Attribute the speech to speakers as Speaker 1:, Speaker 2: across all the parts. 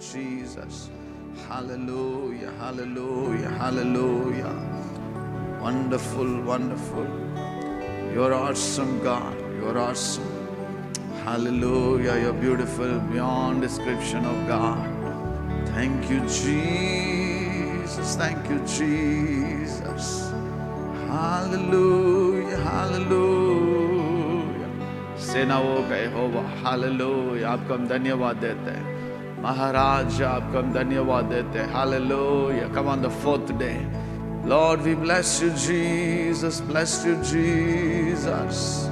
Speaker 1: Jesus. Hallelujah, hallelujah, hallelujah. Wonderful, wonderful. You're awesome, God. You're awesome. Hallelujah. You're beautiful beyond description of God. Thank you, Jesus. Thank you, Jesus. Hallelujah, hallelujah. सेनाओं का यहोवा, hallelujah. आपको हम धन्यवाद देते हैं महाराज, आपको हम धन्यवाद देते हैं. Hallelujah. Come on the fourth day. Lord, we bless you, Jesus. Bless you, Jesus.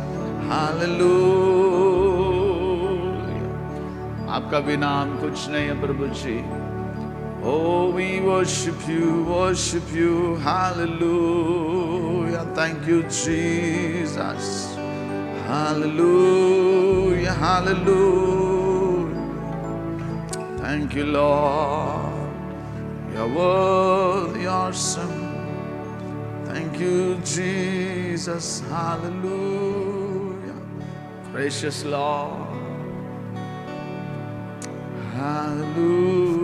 Speaker 1: Hallelujah. आपका भी नाम कुछ नहीं है प्रभु जी. Oh, we worship you, hallelujah. Thank you, Jesus. Hallelujah, hallelujah. Thank you, Lord. You're worthy, awesome. Thank you, Jesus. Hallelujah. Precious Lord. Hallelujah.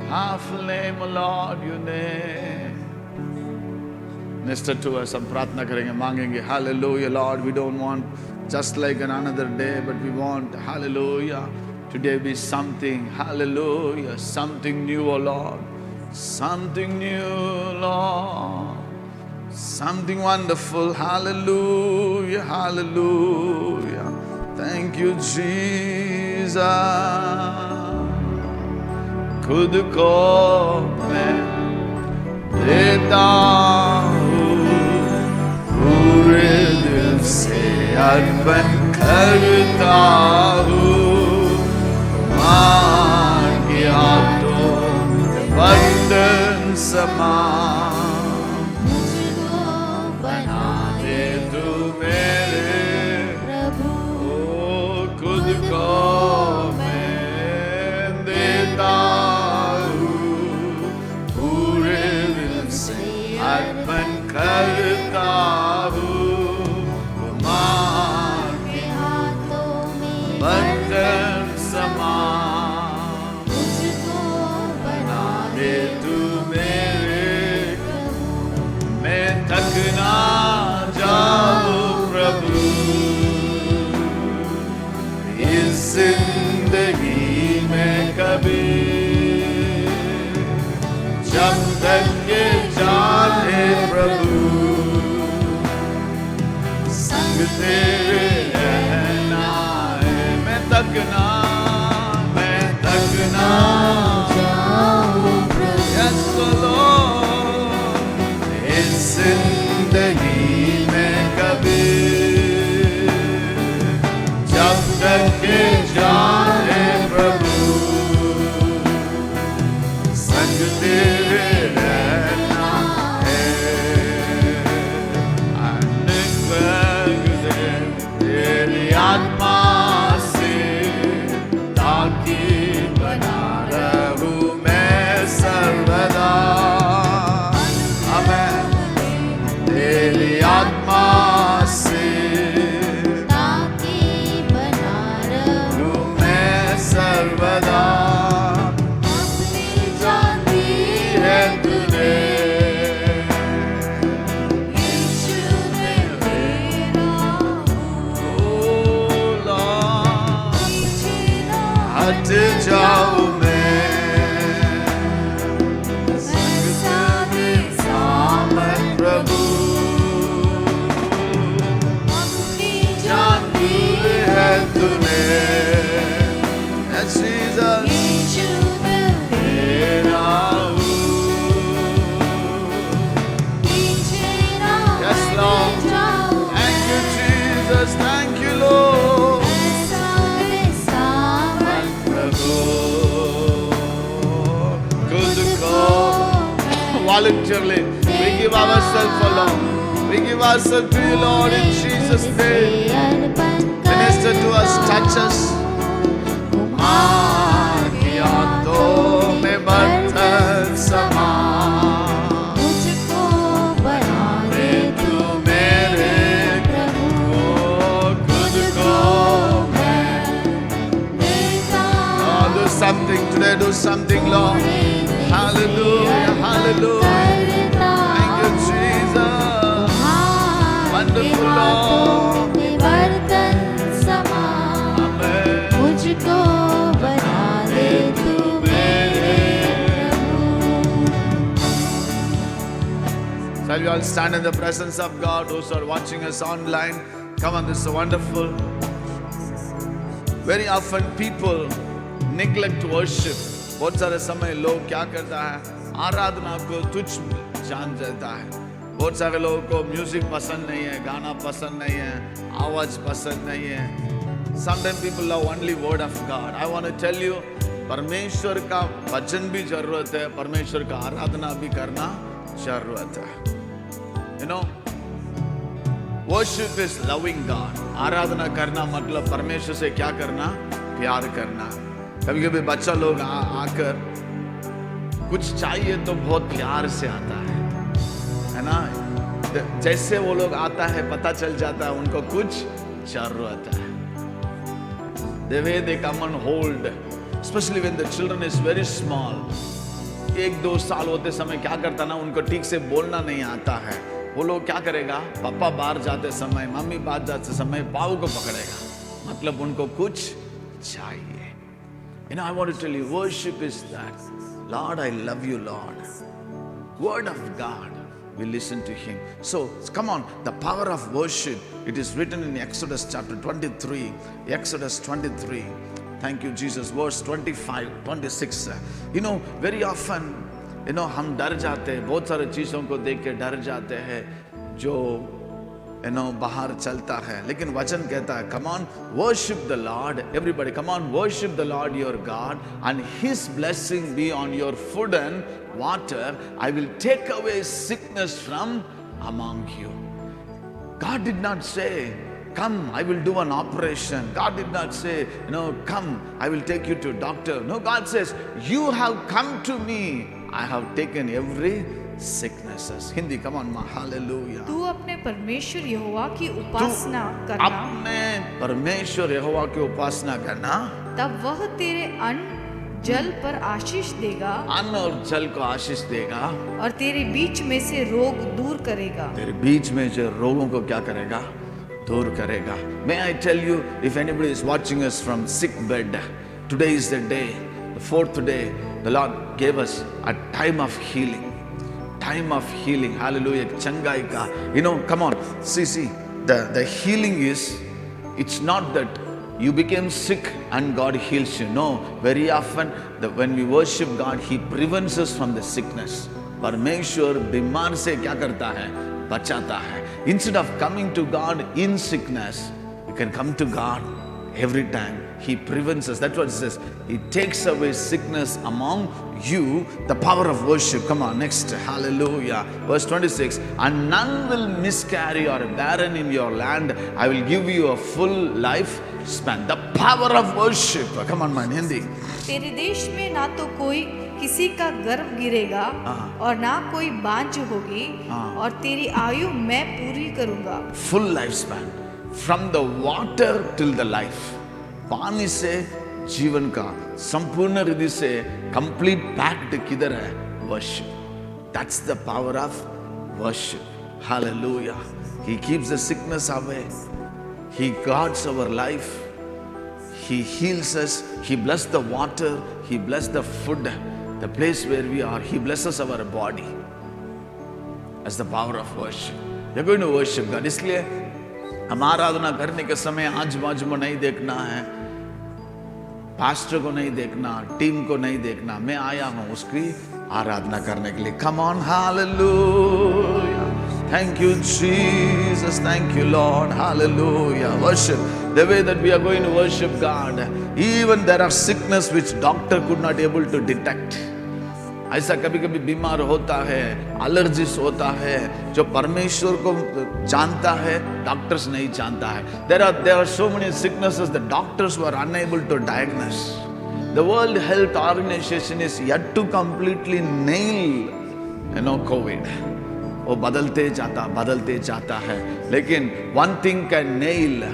Speaker 1: Powerful name, O Lord, your name. Minister to us, हम प्रार्थना करेंगे, मांगेंगे. Hallelujah, Lord. We don't want just like another day, but we want, hallelujah, today be something, hallelujah, something new, O Lord. Something new, Lord. Something wonderful, hallelujah, hallelujah. Thank you, Jesus. खुद को मैं देता हूँ, पूरे दिल से अर्पण करता हूँ. मां की हाथों में बंधन समान मुझको बना दे तू मेरे प्रभु. खुद को मैं देता अर्पण करता हूँ. मां के हाथों में बंधन समान मुझको बना दे तू मेरे प्रभु. मैं थक ना जाऊं प्रभु इस जिंदगी में कभी, जब तक के जाने प्रभु संग तेरे रहना है. मैं तक ना जाऊं प्रभु. Yes, Lord. इस जिंदगी में कभी, जब तक के जाने प्रभु संग तेरे रहना है. तेरी आत्मा से ताकि बना रहूं मैं सर्वदा. आमेन. तेरी आत्मा से ताकि बना रहूं मैं सर्वदा. हट जाऊं मैं संग सामन प्रभु. अपनी जान दी है तूने. यीशु तेरा हूँ. Yes, Lord. Thank you, Jesus. Thank you, Lord. Voluntarily, we give ourselves for Lord. We give ourselves to you, Lord, in Jesus' name. Minister to us, touch us. मां की हाथों में बंधन समान मुझको बना दे तू मेरे प्रभु. खुद को something today, do something, Lord. Hallelujah, hallelujah. Thank you, Jesus. Wonderful, Lord. Amen.
Speaker 2: मुझको बना दे तू मेरे प्रभु।
Speaker 1: Shall we all stand in the presence of God? Those who are watching us online, come on, this is wonderful. Very often people neglect worship. बहुत सारे समय लोग क्या करता है, आराधना को तुच्छ जान जाता है. बहुत सारे लोगों को म्यूजिक पसंद नहीं है, गाना पसंद नहीं है, आवाज पसंद नहीं है. Sometimes people love only word of God. I want to tell you, परमेश्वर का वचन भी जरूरत है, परमेश्वर का आराधना भी करना जरूरत है. You know, worship is loving God. आराधना करना मतलब परमेश्वर से क्या करना, प्यार करना. कभी कभी बच्चा लोग आकर कुछ चाहिए तो बहुत प्यार से आता है ना. जैसे वो लोग आता है पता चल जाता है उनको कुछ जरूरत है. The way they come and hold, especially when the children is very small. 1-2 साल होते समय क्या करता ना, उनको ठीक से बोलना नहीं आता है. वो लोग क्या करेगा, पापा बाहर जाते समय, मम्मी बाहर जाते समय पाँव को पकड़ेगा, मतलब उनको कुछ चाहिए. You know, I want to tell you, worship is that. Lord, I love you, Lord. Word of God. We listen to Him. So, come on, the power of worship. It is written in Exodus chapter 23. Exodus 23. Thank you, Jesus. Verse 25, 26. You know, very often, you know, हम डर जाते हैं, बहुत सारे चीज़ों को देख के डर जाते हैं जो बाहर चलता है. लेकिन वचन कहता है, come on, worship the Lord. Everybody, come on, worship the Lord your God, and His blessing be on your food and water. I will take away sickness from among you. God did not say, come, I will do an operation. God did not say, come, I will take you to a doctor. No, God says, you have come to me. I have taken every sicknesses. Hindi, come on, ma, hallelujah.
Speaker 2: तू अपने परमेश्वर यहोवा की उपासना करना,
Speaker 1: अपने परमेश्वर यहोवा की उपासना करना,
Speaker 2: तब वह तेरे अन्न जल पर आशीष देगा,
Speaker 1: अन्न और जल को आशीष देगा,
Speaker 2: और तेरे बीच में से रोग दूर करेगा.
Speaker 1: तेरे बीच में जो रोगों को क्या करेगा, दूर करेगा. May I tell you, if anybody is watching us from sick bed, today is the day, the 4th day, the Lord gave us a time of healing. Time of healing. Hallelujah. Changai ka. You know, come on. See. The healing is, it's not that you became sick and God heals you. No. Very often, when we worship God, He prevents us from the sickness. परमेश्वर बीमार से क्या करता है, बचाता है. Instead of coming to God in sickness, you can come to God every time. He prevents us. That's what it says. He takes away sickness among you. The power of worship. Come on, next. Hallelujah. Verse 26. And none will miscarry or barren in your land. I will give you a full life span. The power of worship. Come on, man. Hindi.
Speaker 2: तेरे देश में ना तो कोई किसी का गर्भ गिरेगा और ना कोई बांझ होगी, और तेरी आयु मैं पूरी करूंगा.
Speaker 1: Full lifespan. From the water till the life. पानी से जीवन का संपूर्ण रीति से कंप्लीट पैक्ड किधर है, worship. That's the power of worship. Hallelujah. He keeps the sickness away, he guards our life, he heals us, he bless the water, he bless the food, the place where we are, he blesses our body. That's the power of worship. We are going to worship God. इसलिए हम आराधना करने के समय आजू बाजू में नहीं देखना है, पास्टर को नहीं देखना, टीम को नहीं देखना. मैं आया हूं उसकी आराधना करने के लिए. Come on, hallelujah. Thank you Jesus, thank you Lord. Hallelujah. Worship. The way that we are going to worship God, even there are sickness which doctor could not able to detect. ऐसा कभी कभी बीमार होता है, allergies होता है, जो परमेश्वर को जानता है डॉक्टर्स नहीं जानता है. There are so many sicknesses the doctors were unable to diagnose. The World Health Organization is yet to completely nail, COVID. वो बदलते जाता है. लेकिन one thing can nail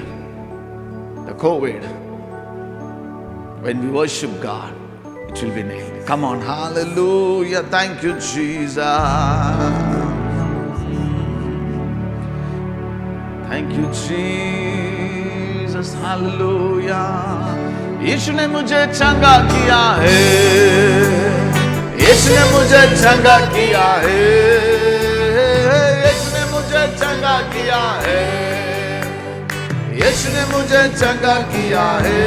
Speaker 1: the COVID. When we worship God, It will be nailed. Come on, hallelujah. Thank you, Jesus. Thank you, Jesus. Hallelujah. यीशु ने मुझे चंगा किया है, यीशु ने मुझे चंगा किया है, यीशु ने मुझे चंगा किया है, यीशु ने मुझे चंगा किया है।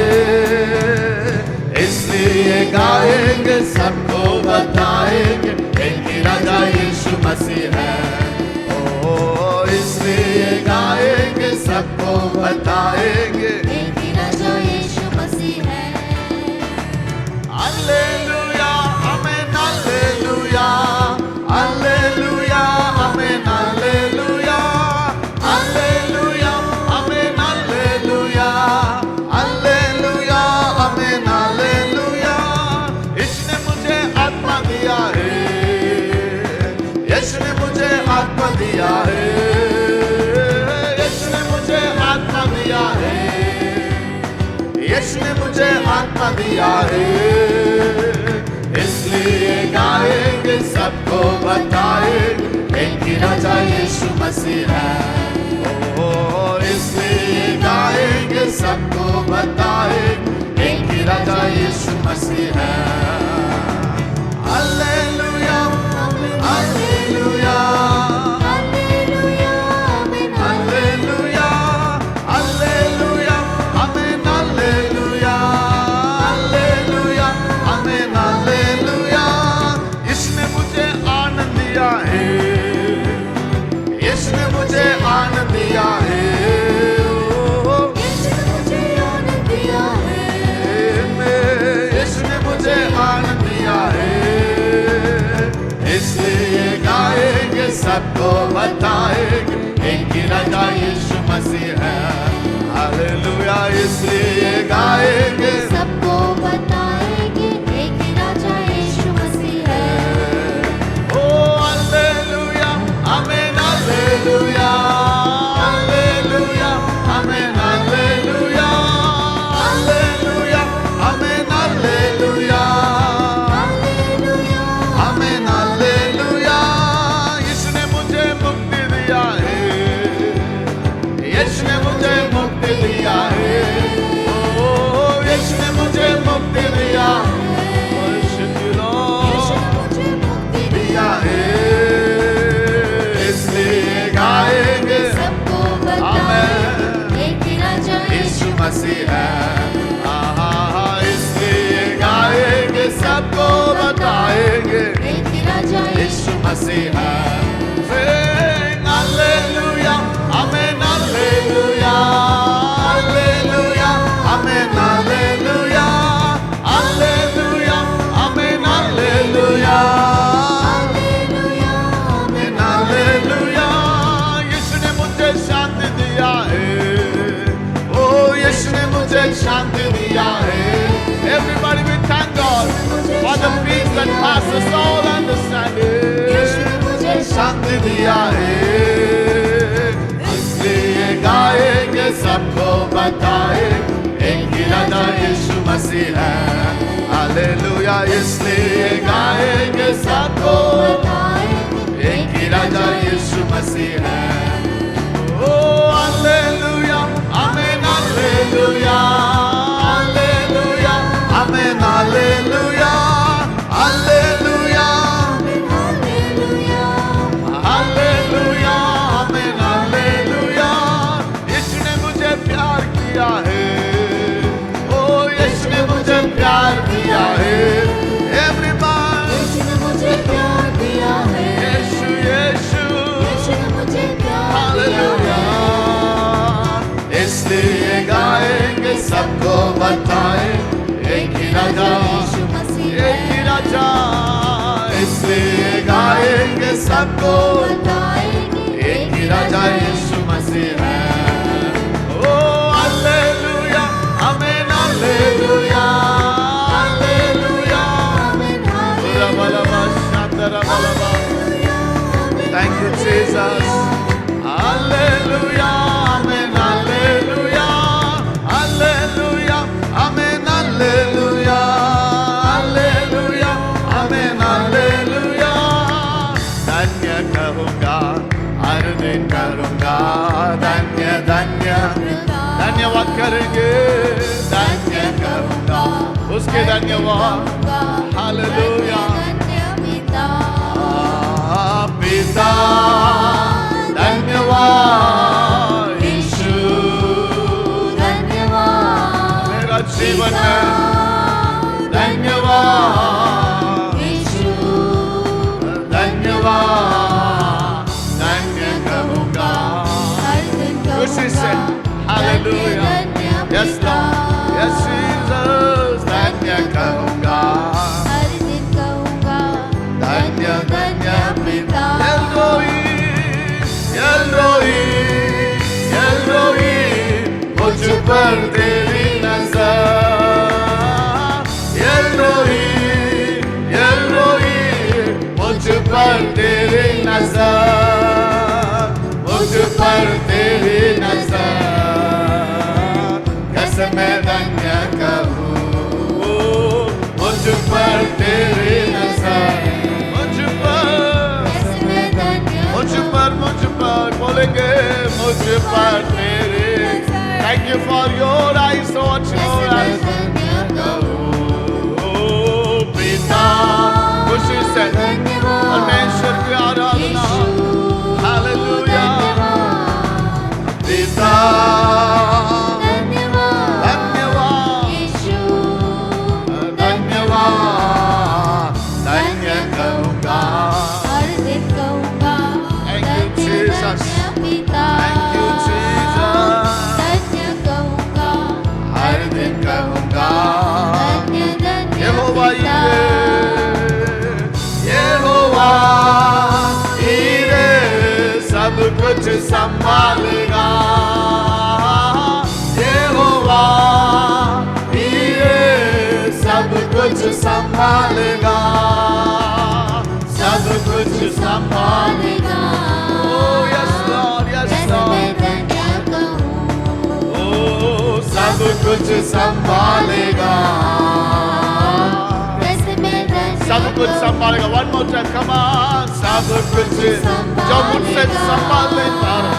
Speaker 1: इसलिए गाएंगे, सबको बताएंगे, एक ही राजा यीशु मसीह है। ओ इसलिए गाएंगे, सबको बताएंगे,
Speaker 3: एक ही राजा यीशु मसीह है।
Speaker 1: हालेलुया, आमेन, हालेलुया, हालेलुया, आमेन, हालेलुया, हालेलुया, आमेन, हालेलुया, हालेलुया, आमेन, हालेलुया। इसने मुझे आत्मा दिया है, यीशु ने मुझे आत्मा दिया है, यीशु ने मुझे आत्मा दिया है, यीशु ने मुझे आत्मा दिया है। इसलिए गाएंगे, सबको बताएंगे, एक ही राजा यीशु मसीह है। ओ इसलिए गाएंगे, सबको बताएंगे, एक ही राजा यीशु मसीह है। हालेलुया, हालेलुया,
Speaker 3: हालेलुया, आमीन,
Speaker 1: हालेलुया, हालेलुया, आमेन, हालेलुया, हालेलुया, आमेन, हालेलुया। इसने मुझे आनंद दिया है, इसने मुझे आनंद दिया है। ओ,
Speaker 3: यीशु ने मुझे आनंद दिया है।
Speaker 1: इसने मुझे आनंद दिया है। इसलिए गाएंगे, सबको बताएंगे, एक ही राजा यीशु मसीह है। हालेलुया, इसलिए गाएंगे,
Speaker 3: सबको बताएंगे, एक ही राजा यीशु मसीह है।
Speaker 1: ओ हालेलुया, आमेन, हालेलुया, हालेलुया, आमेन, हालेलुया, हालेलुया, आमेन, हालेलुया,
Speaker 3: हालेलुया,
Speaker 1: आमेन, हालेलुया। यीशु ने मुझे मुक्ति दिया है, यीशु ने मुझे मुक्ति दिया है। ओ यीशु ने मुझे मुक्ति दिया है। वर्शिप यू
Speaker 3: यीशु
Speaker 1: लॉर्ड,
Speaker 3: ने मुझे मुक्ति
Speaker 1: दिया है। इसलिए गाएंगे,
Speaker 3: सबको बताएंगे, एक ही राजा
Speaker 1: यीशु मसीह है। आहा, इसलिए गाएंगे, सबको बताएंगे,
Speaker 3: एक ही राजा
Speaker 1: यीशु मसीह है। Sing hallelujah, amen, hallelujah, hallelujah, amen, hallelujah, hallelujah, amen, hallelujah,
Speaker 3: hallelujah,
Speaker 1: amen, hallelujah। यीशु ने मुझे शांति दिया है, ओ यीशु ने मुझे शांति दिया है। Everybody we thank God for the peace that passes all understanding।
Speaker 3: यीशु ने मुझे
Speaker 1: शांति दिया है। इसलिए गाएंगे, सबको बताएंगे, एक ही राजा यीशु मसीह है। हालेलुया, इसलिए गाएंगे, सबको
Speaker 3: बताएंगे,
Speaker 1: एक ही राजा यीशु मसीह है। ओ हालेलुया, आमेन, हालेलुया, हालेलुया, आमेन, हालेलुया, हालेलुया,
Speaker 3: हालेलुया,
Speaker 1: हालेलुया, आमेन, हालेलुया। यीशु ने मुझे प्यार किया है, ओ यीशु ने मुझे प्यार किया है। Everybody,
Speaker 3: यीशु ने मुझे प्यार दिया है।
Speaker 1: यीशु, यीशु,
Speaker 3: यीशु ने मुझे प्यार दिया
Speaker 1: हालेलुया।
Speaker 3: है।
Speaker 1: इसलिए गाएंगे, सबको बताएं, एक ही राजा,
Speaker 3: यीशु मसीह
Speaker 1: एक ही
Speaker 3: है।
Speaker 1: राजा। इसलिए गाएंगे, सबको
Speaker 3: बताएंगे,
Speaker 1: एक ही राजा यीशु मसीह है। ओ हालेलुया, आमेन, हालेलुया, हालेलुया,
Speaker 3: आमीन,
Speaker 1: रबलबा, शातरबलबा। Thank you, Jesus. Hallelujah, amen, hallelujah, hallelujah, amen, hallelujah, hallelujah. धन्यवाद करेंगे, धन्य कहूँगा उसके धन्यवाद। हालेलुया। पिता धन्यवाद, यीशु धन्यवाद, मेरा जीवन है धन्यवाद, यीशु धन्यवाद, धन्य कहूँगा खुशी से। Hallelujah. Yes Lord, yes Jesus, धन्य कहूँगा, धन्य धन्य पिता। एलोही, एलोही, एलोही, मुझ पर तेरी नजर। एलोही, एलोही, मुझ पर तेरी नजर, मुझ पर तेरी नजर। कैसे मैं धन्य कहूँ, मुझ पर तेरी नजर, मुझ पर बोलेंगे, मुझ पर तेरे। Thank you for your eyes, so much more eyes. पिता खुशी से परमेश्वर की आराधना। हालेलुया। पिता धन्यवाद, धन्यवाद, धन्य कहूँगा। Jesus, thank you Jesus, हर दिन कहूँगा यहोवा ईरे सब कुछ संभालेगा। यहोवा ईरे सब कुछ संभालेगा, सब कुछ संभालेगा। सब कुछ संभालेगा, सब कुछ संभालेगा। One more time, come on, सब कुछ जो मुझसे संभाल नहीं पा रहा।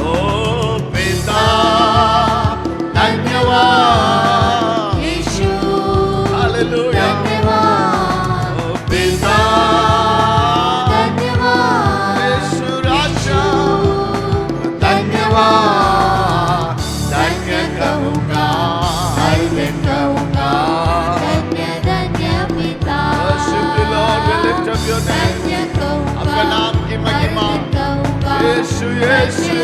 Speaker 1: ओ पिता धन्यवाद, यीशु हालेलुया। ओ पिता धन्य कहूँगा, हर दिन कहूँगा। Worship the Lord, we lift up your name. आपका नाम की महिमा। यीशु यीशु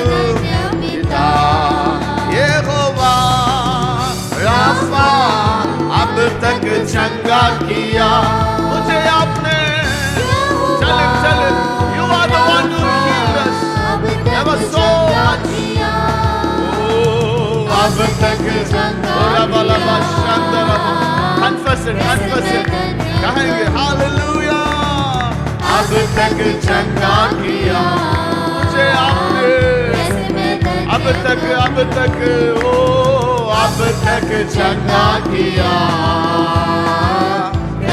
Speaker 1: पिता। यहोवा राफा अब तक चंगा किया मुझे आपने। चल चल, you are the one who healed us. Never so much. अब तक confess it, कहेंगे हालेलुया। अब तक चंगा किया मुझे आपने, अब तक ओ अब तक चंगा किया।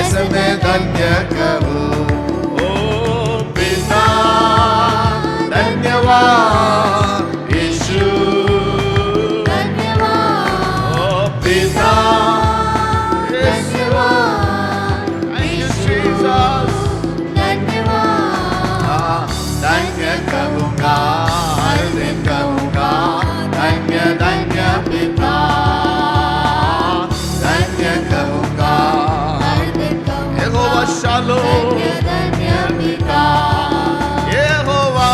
Speaker 1: ऐसे मैं धन्य कहूँ, ओ पिता धन्यवाद, यीशु पिता। धन्य कहूँगा, हर दिन कहूँगा, धन्य धन्य पिता। धन्य कहूँगा, यहोवा शालोम, धन्य पिता। यहोवा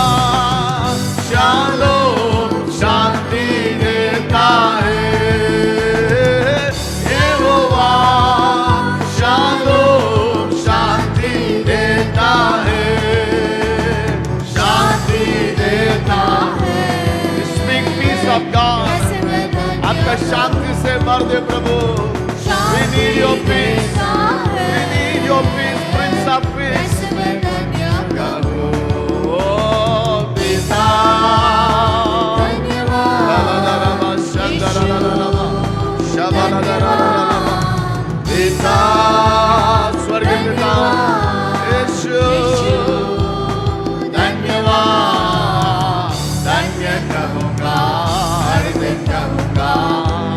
Speaker 1: शालोम शांति देता है। यहोवा शालोम शांति देता है, of God, आपका शांति से भर दे प्रभु। We need your peace, we need your peace, Prince of Peace। पिता पिता स्वर्ग पिता यीशु धन्यवाद, धन्य कहूँगा, हर दिन कहूँगा।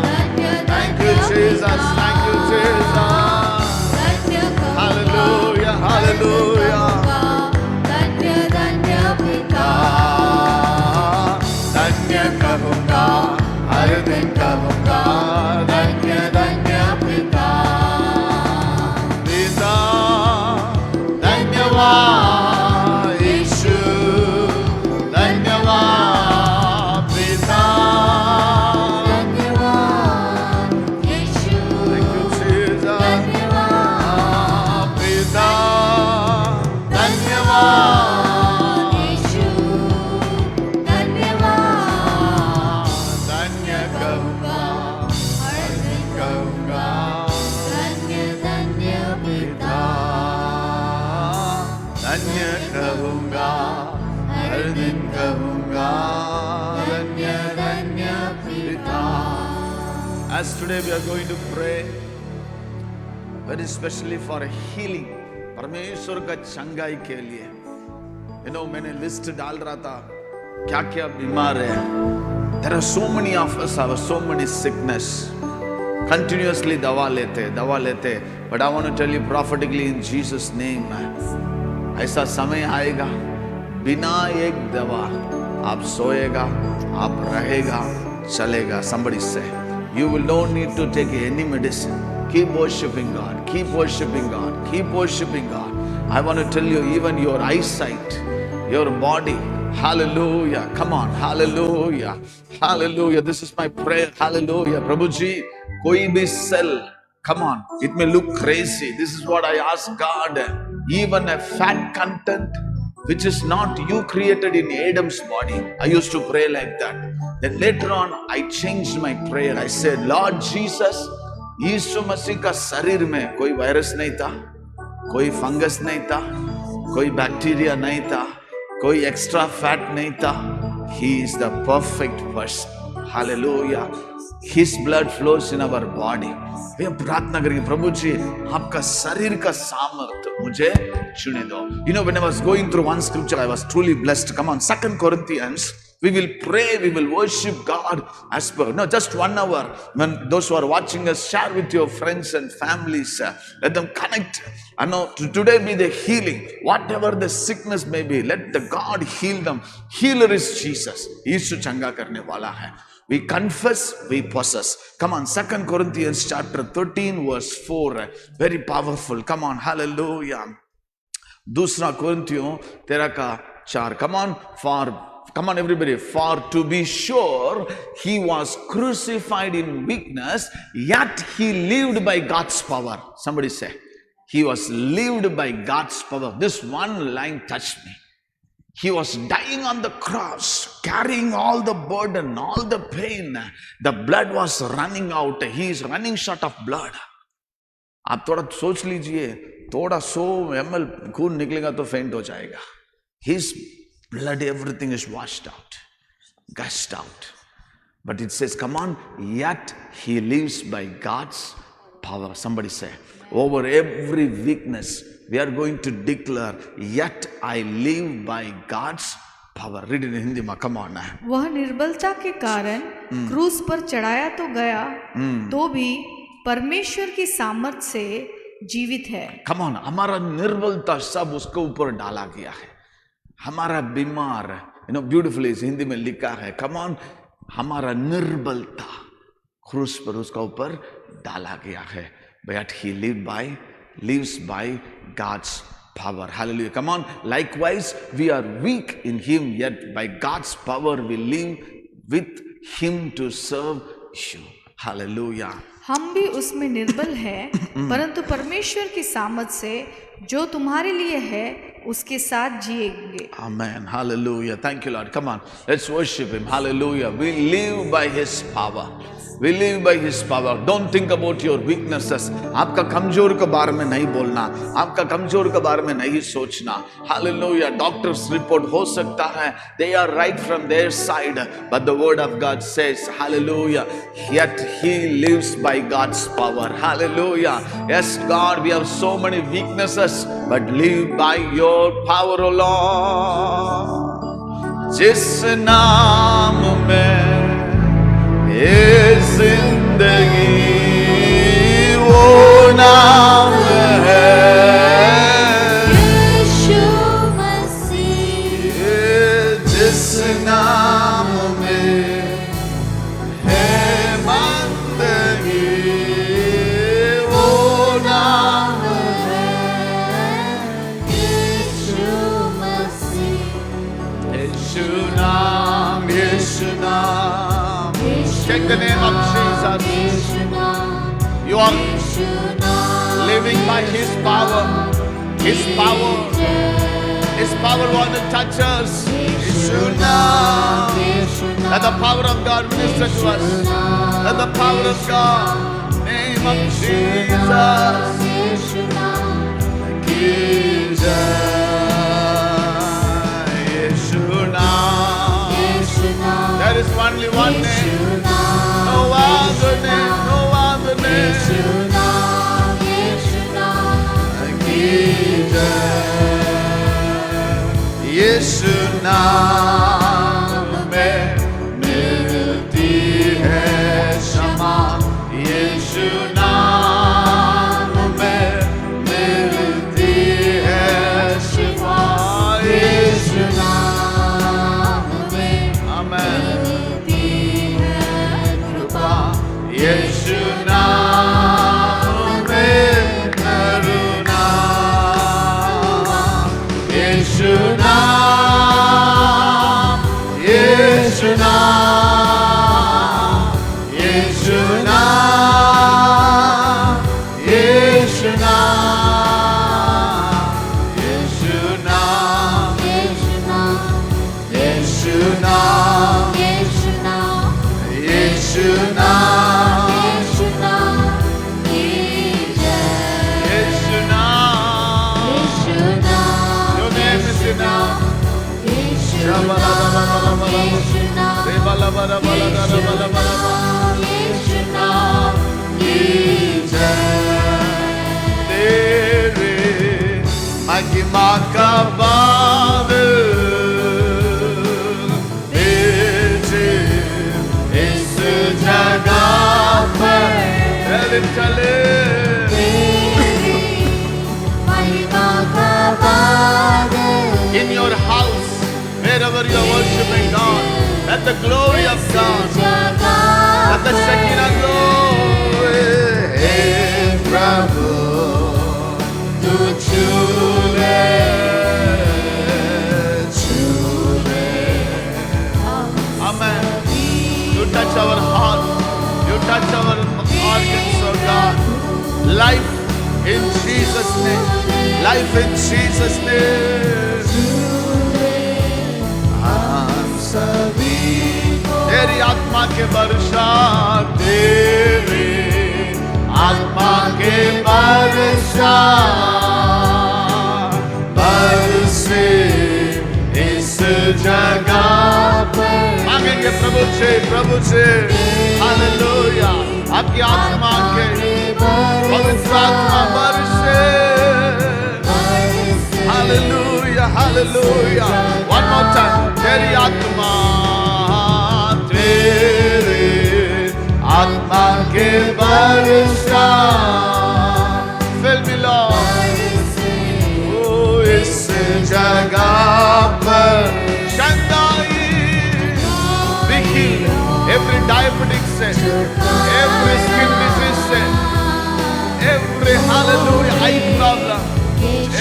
Speaker 3: धन्य
Speaker 1: Thank you, Jesus. Thank you, Jesus.
Speaker 3: धन्य कहूँगा,
Speaker 1: Hallelujah, hallelujah.
Speaker 3: धन्य धन्य पिता,
Speaker 1: धन्य कहूँगा, हर दिन कहूँगा, धन्य धन्य पिता। पिता, धन्यवाद यीशु, धन्यवाद पिता।
Speaker 3: धन्यवाद यीशु,
Speaker 1: Thank you, Jesus.
Speaker 3: धन्यवाद
Speaker 1: पिता, धन्यवाद
Speaker 3: यीशु, धन्यवाद
Speaker 1: धन्य कहूँगा,
Speaker 3: हर दिन
Speaker 1: कहूँगा
Speaker 3: धन्य धन्य पिता,
Speaker 1: धन्य कहूँगा, हर दिन कहूँगा, धन्य धन्य पिता। As today we are going to pray very specially for a healing, परमेश्वर का चंगाई के लिए। मैंने लिस्ट डाल रहा था क्या क्या बीमार है। There are so many of us have so many sickness. Continuously दवा लेते, but I want to tell you prophetically in Jesus name, ऐसा समय आएगा बिना एक दवा आप सोएगा, आप रहेगा, चलेगा। Somebody say you will don't need to take any medicine. Keep worshiping God, keep worshiping God, keep worshiping God. I want to tell you, even your eyesight, your body, hallelujah, come on, hallelujah, hallelujah. This is my prayer, hallelujah. Prabhuji, koi bhi cell, come on, it may look crazy. This is what I ask God. Even a fat content which is not you created in Adam's body. I used to pray like that. Then later on, I changed my prayer. I said, Lord Jesus, यीशु मसीह का शरीर में कोई virus नहीं था, कोई fungus नहीं था, कोई बैक्टीरिया नहीं था, कोई एक्स्ट्रा फैट नहीं था. He is the perfect person. Hallelujah. His blood flows in our body. वे प्रार्थना करेंगे, प्रभु जी आपका शरीर का सामर्थ मुझे चुने दो. You know, when I was going through one scripture, I was truly blessed. Come on, 2 Corinthians. We will pray, we will worship God as per. No, just 1 hour. When those who are watching us, share with your friends and families. Let them connect. I know today be the healing. Whatever the sickness may be, let the God heal them. Healer is Jesus. यीशु चंगा करने वाला है. We confess, we possess. Come on, 2 Corinthians chapter 13 verse 4. Very powerful. Come on, hallelujah. दूसरा कोरिन्थियों 13 का 4. Come on everybody. For to be sure, he was crucified in weakness, yet he lived by God's power. Somebody say, he was lived by God's power. This one line touched me. He was dying on the cross, carrying all the burden, all the pain. The blood was running out. He is running short of blood. आप थोड़ा सोच लीजिए, थोड़ा 100 ml खून निकलेगा तो फेंट हो जाएगा. His blood, everything is washed out, gushed out. But it says, come on, yet he lives by God's power. Somebody say, over every weakness, we are going to declare, yet I live by God's power. Read it in Hindi, ma. Come on.
Speaker 2: वह निर्बलता के कारण क्रूस पर चढ़ाया तो गया, तो भी परमेश्वर की सामर्थ से जीवित है.
Speaker 1: Come on, हमारा निर्बलता सब उसके ऊपर डाला गया है. हमारा बीमार, ब्यूटीफुली हिंदी में लिखा है, come on, हमारा निर्बलता क्रूस पर उसका ऊपर डाला गया है. But he lives by God's power. Hallelujah. Come on. Likewise, we are weak in him, yet by God's power we live with him to serve you. Hallelujah.
Speaker 2: हम भी उसमें निर्बल हैं, परंतु परमेश्वर की सामर्थ से जो तुम्हारे लिए है उसके साथ जिएंगे.
Speaker 1: Amen. Hallelujah. Thank you, Lord. Come on. Let's worship him. Hallelujah. We live by his power. We live by his power. Don't think about your weaknesses. आपका कमजोर के बारे में नहीं बोलना, आपका कमजोर के बारे में नहीं सोचना. Hallelujah. Doctor's report हो सकता है, they are right from their side, but the word of God says, hallelujah, yet he lives by God's power. Hallelujah. Yes, God, we have so many weaknesses, but live by your power, O Lord. जिस नाम में ये जिंदगी, वो नाम है
Speaker 3: यीशु मसीह।
Speaker 1: जिस नाम में है बंदगी, वो नाम
Speaker 3: है यीशु मसीह।
Speaker 1: यीशु नाम, यीशु नाम। Check the name of Jesus.
Speaker 3: यीशु नाम,
Speaker 1: You are
Speaker 3: यीशु नाम,
Speaker 1: living by His power. His power. His power want to touch us. Yeshu naam.
Speaker 3: यीशु नाम,
Speaker 1: Let the power of God minister to us. Let the power of God. Name of Jesus.
Speaker 3: यीशु नाम,
Speaker 1: Jesus. Yeshu naam.
Speaker 3: यीशु नाम,
Speaker 1: There is only one name.
Speaker 3: यीशु नाम,
Speaker 1: No other name. No other
Speaker 3: यीशु
Speaker 1: name.
Speaker 3: नाम, यीशु नाम,
Speaker 1: यीशु नाम में मिलती है क्षमा। यीशु नाम में मिलती है शिफा। यीशु
Speaker 3: नाम में
Speaker 1: आमेन।
Speaker 3: मिलती है कृपा।
Speaker 1: यीशु नाम में करुणा। यीशु नाम, यीशु नाम, यीशु नाम, यीशु नाम, यीशु नाम,
Speaker 3: यीशु नाम,
Speaker 1: यीशु नाम,
Speaker 3: यीशु नाम,
Speaker 1: यीशु नाम,
Speaker 3: यीशु नाम की जय।
Speaker 1: यीशु नाम।
Speaker 3: यीशु नाम,
Speaker 1: Your name is enough.
Speaker 3: यीशु नाम, यीशु नाम, यीशु नाम की जय।
Speaker 1: तेरे महिमा का बादल भेजे इस जगह पर। चले
Speaker 3: तेरी महिमा का बादल
Speaker 1: in your house, wherever you are worshiping God, let the glory of God, let the Shekinah glory. Hey Prabhu, tu chule, chule. Amen. You touch our heart, you touch our organs, oh God. Life in Jesus' name, life in Jesus' name. हम सभी तेरी आत्मा के वर्षा, तेरी आत्मा के वर्षा बरसे इस जगह पर। मांगेंगे प्रभु से हालेलुया। आपकी आत्मा के पवित्र आत्मा बरसे। Hallelujah, hallelujah. One more time. तेरी आत्मा, तेरी आत्मा के वर्षा। Fill me, Lord. Oh, इस जगह पर Shanghai be healed. Every diabetic से, every skin disease से, every hallelujah eye problem.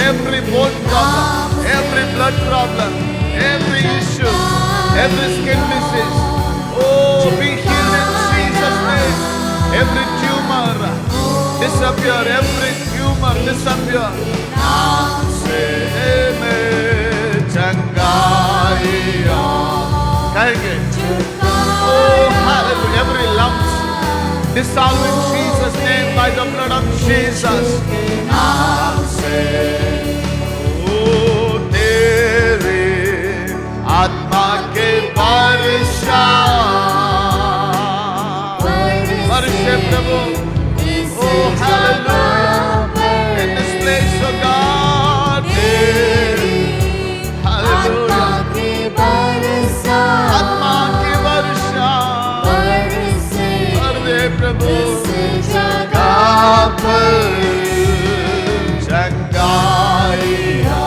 Speaker 1: Every bone problem, every blood problem, every issue, every skin disease, oh, be healed in Jesus' name. Every tumor disappear, every tumor disappear. Naam se mein changaiya. कहेंगे, oh, hallelujah. Every lumps dissolve in Jesus' name by the blood of Jesus. नाम से ओ तेरे आत्मा के वर्षा वर्षे प्रभु। Oh hallelujah in this place of God. Hallelujah. पर चंगाइया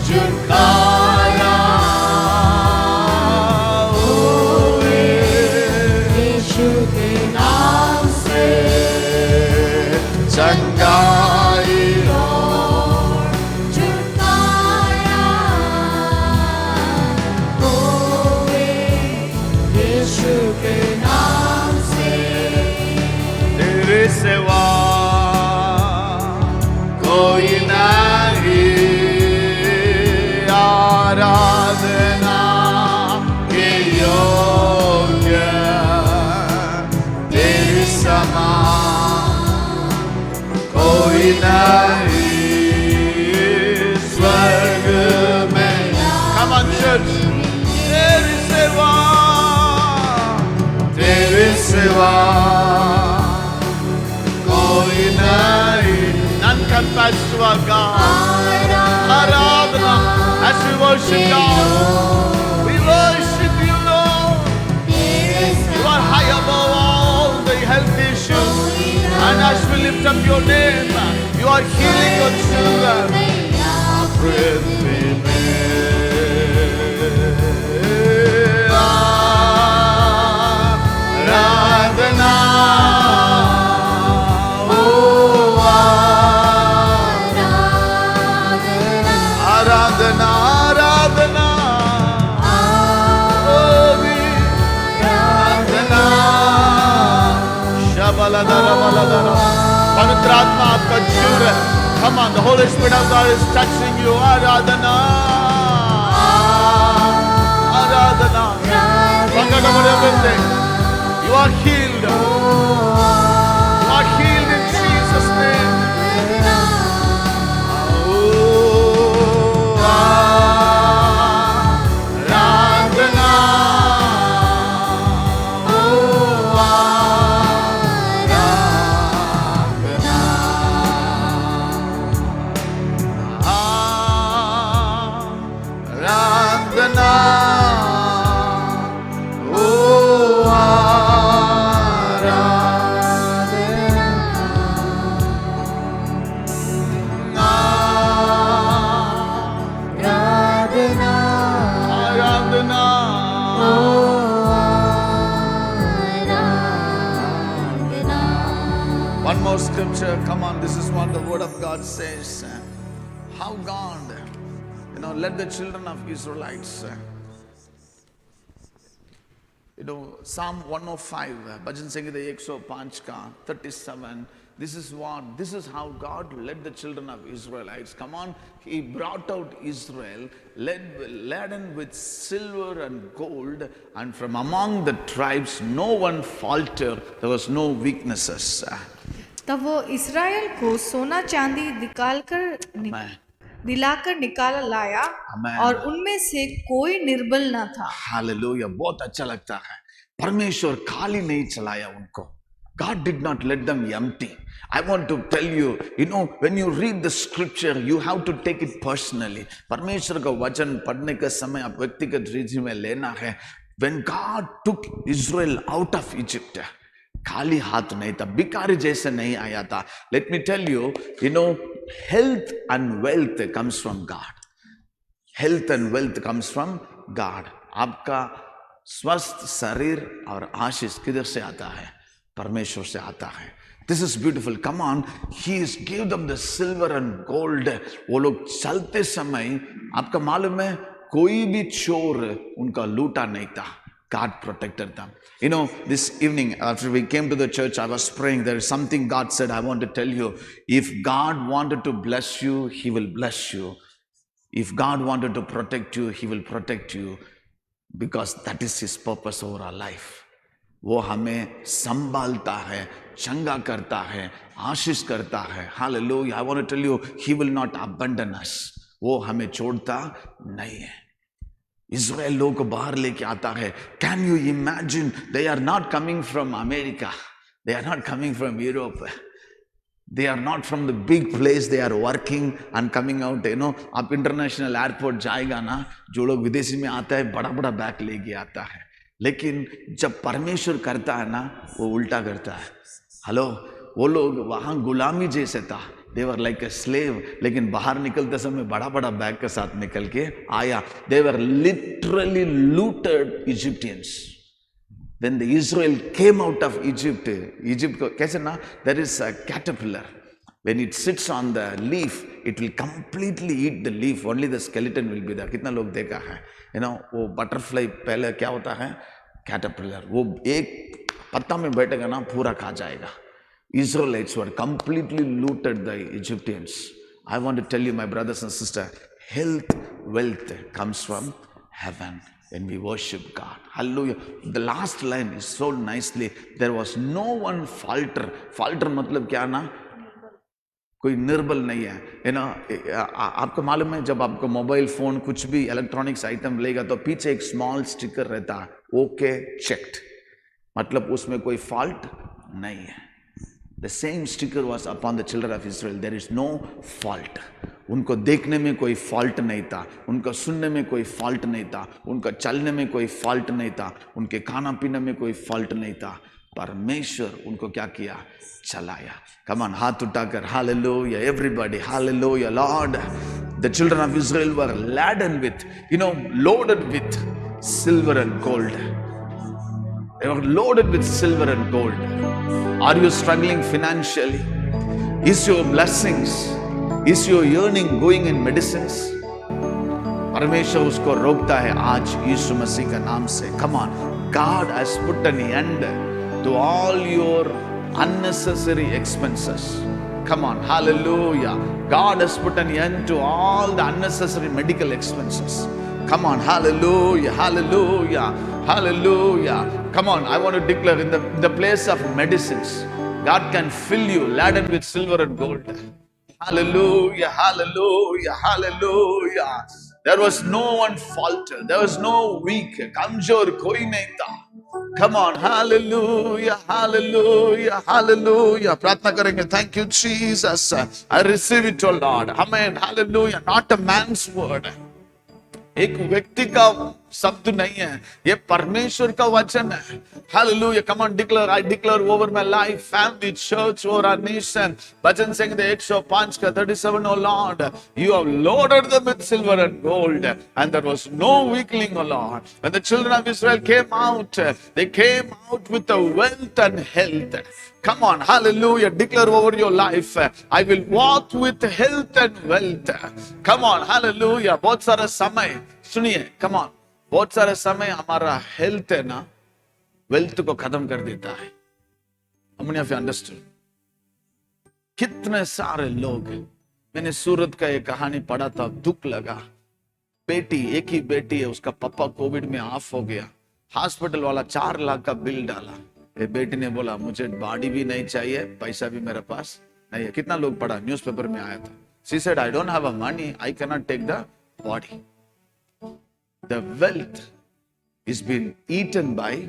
Speaker 1: झुकाया हुए
Speaker 3: यीशु के नाम से
Speaker 1: चंगाई
Speaker 3: झुकाया होवे यीशु के नाम से
Speaker 1: तेरे सिवा कोई नहीं आराधना के योग्य तेरे समान कोई नहीं स्वर्ग में। Come on church, तेरे सिवा कोई नहीं, none compares to our God. Aradhana, as we worship God, we worship you, Lord. You are high above all the health issues, and as we lift up your name, you are healing your children. पृथ्वी में आराधना ओ आराधना आराधना ओ भी आराधना शबलदरा बलदरा पवित्र आत्मा आपका जीव है। Come on, the Holy Spirit of God is touching you. Aradhana, Aradhana. Forget about everything. You are healed. You are healed in Jesus' name. Oh, Aradhana. Oh, Aradhana, oh Aradhana, One more scripture, come on, this is what the word of God says. How God, led the children of Israelites. Psalm 105, Bhajan Sangeeta 105 ka 37. This is how God led the children of Israelites. Come on, He brought out Israel, laden with silver and gold, and from among the tribes no one faltered, there was no weaknesses.
Speaker 2: तब वो इस्राएल को सोना चांदी दिलाकर निकाला लाया और उनमें से कोई निर्बल न था।
Speaker 1: हालेलुया, बहुत अच्छा लगता है। परमेश्वर खाली नहीं चलाया उनको। God did not let them empty. I want to tell you, when you read the scripture, you have to take it personally. परमेश्वर का वचन पढ़ने के समय आप व्यक्तिगत रीति में लेना है। When God took Israel out of Egypt, खाली हाथ नहीं था, भिखारी जैसे नहीं आया था। Let me tell you, health and wealth comes from God. Health and wealth comes from God. आपका स्वस्थ शरीर और आशीष किधर से आता है? परमेश्वर से आता है। This is beautiful. Come on, He gave them the silver and gold. वो लोग चलते समय आपका मालूम है कोई भी चोर उनका लूटा नहीं था। God protected them. This evening after we came to the church, I was praying. There is something God said, I want to tell you. If God wanted to bless you, He will bless you. If God wanted to protect you, He will protect you. Because that is His purpose over our life. वो हमें संभालता है, चंगा करता है, आशीष करता है। Hallelujah. I want to tell you, He will not abandon us. वो हमें छोड़ता नहीं है। इज़राइल लोगों को बाहर लेके आता है। Can you imagine? They are not coming from America. They are not coming from Europe. They are not from the big place. They are working and coming out. आप इंटरनेशनल एयरपोर्ट जाएगा ना, जो लोग विदेशी में आता है बड़ा बड़ा बैग लेके आता है। लेकिन जब परमेश्वर करता है ना, वो उल्टा करता है। हेलो, वो लोग वहां गुलामी जैसे था, देवर लाइक ए स्लेव। लेकिन बाहर निकलते समय बड़ा बड़ा बैग के साथ निकल के आया। They were literally looted Egyptians. When the Israel came out of Egypt, Egypt को कैसे ना, there is a caterpillar. When it sits on the leaf, it will completely eat the leaf. Only the skeleton will be there. कितना लोग देखा है, वो butterfly पहले क्या होता है, caterpillar. वो एक पत्ता में बैठेगा ना, पूरा खा जाएगा. Israelites were completely looted the Egyptians. I want to tell you, my brothers and sisters, health, wealth comes from heaven. When we worship God, hallelujah. The last line is so nicely, there was no one falter. Falter मतलब क्या ना, कोई निर्बल नहीं है, आपको मालूम है, जब आपको मोबाइल फोन कुछ भी इलेक्ट्रॉनिक्स आइटम लेगा तो पीछे एक स्मॉल स्टिकर रहता है, ओके चेक्ड, मतलब उसमें कोई फॉल्ट नहीं है. The same sticker was upon the children of Israel. There is no fault. उनको देखने में कोई फॉल्ट नहीं था, उनका सुनने में कोई फॉल्ट नहीं था, उनका चलने में कोई फॉल्ट नहीं था, उनके खाना पीने में कोई फॉल्ट नहीं था. परमेश्वर उनको क्या किया, चलाया. Come on, हाथ उठाकर hallelujah everybody, hallelujah Lord. The children of Israel were laden with, loaded with silver and gold. They were loaded with silver and gold. Are you struggling financially? Is your blessings, is your yearning going in medicines? परमेश्वर उसको रोकता है आज यीशु मसीह का नाम से. Come on, God has put an end to all your unnecessary expenses. Come on, hallelujah. God has put an end to all the unnecessary medical expenses. Come on, hallelujah, hallelujah, hallelujah. Come on, I want to declare in the place of medicines, God can fill you laden with silver and gold. Hallelujah, hallelujah, hallelujah. There was no one falter, there was no weak, kamjor koi nahi tha. Come on, hallelujah, hallelujah, hallelujah. प्रार्थना करेंगे. Thank you Jesus, I receive it, oh Lord. Amen, hallelujah. Not a man's word, एक व्यक्ति का शब्द नहीं है, ये परमेश्वर का वचन है. Hallelujah. Come on, declare. I declare over my life, family, church, over our nation. भजन संहिता 105 का 37. Oh Lord, you have loaded them with silver and gold, and there was no weakling, oh Lord. When the children of Israel came out, they came out with the wealth and health. Come on, hallelujah. Declare over your life, I will walk with health and wealth. Come on, hallelujah. बहुत सारा समय सुनिए, come on, बहुत सारा समय हमारा health है ना, वेल्थ को खत्म कर देता है. How many of you understood? कितने सारे लोग, मैंने सूरत का एक कहानी पढ़ा था, दुख लगा. बेटी, एक ही बेटी है, उसका पापा कोविड में ऑफ हो गया. हॉस्पिटल वाला 4 लाख का बिल डाला. बेटी ने बोला, मुझे बॉडी भी नहीं चाहिए, पैसा भी मेरे पास नहीं है. कितना लोग पढ़ा, न्यूज़पेपर में आया था. She said, I don't have a money, I cannot take the body. The wealth is being eaten by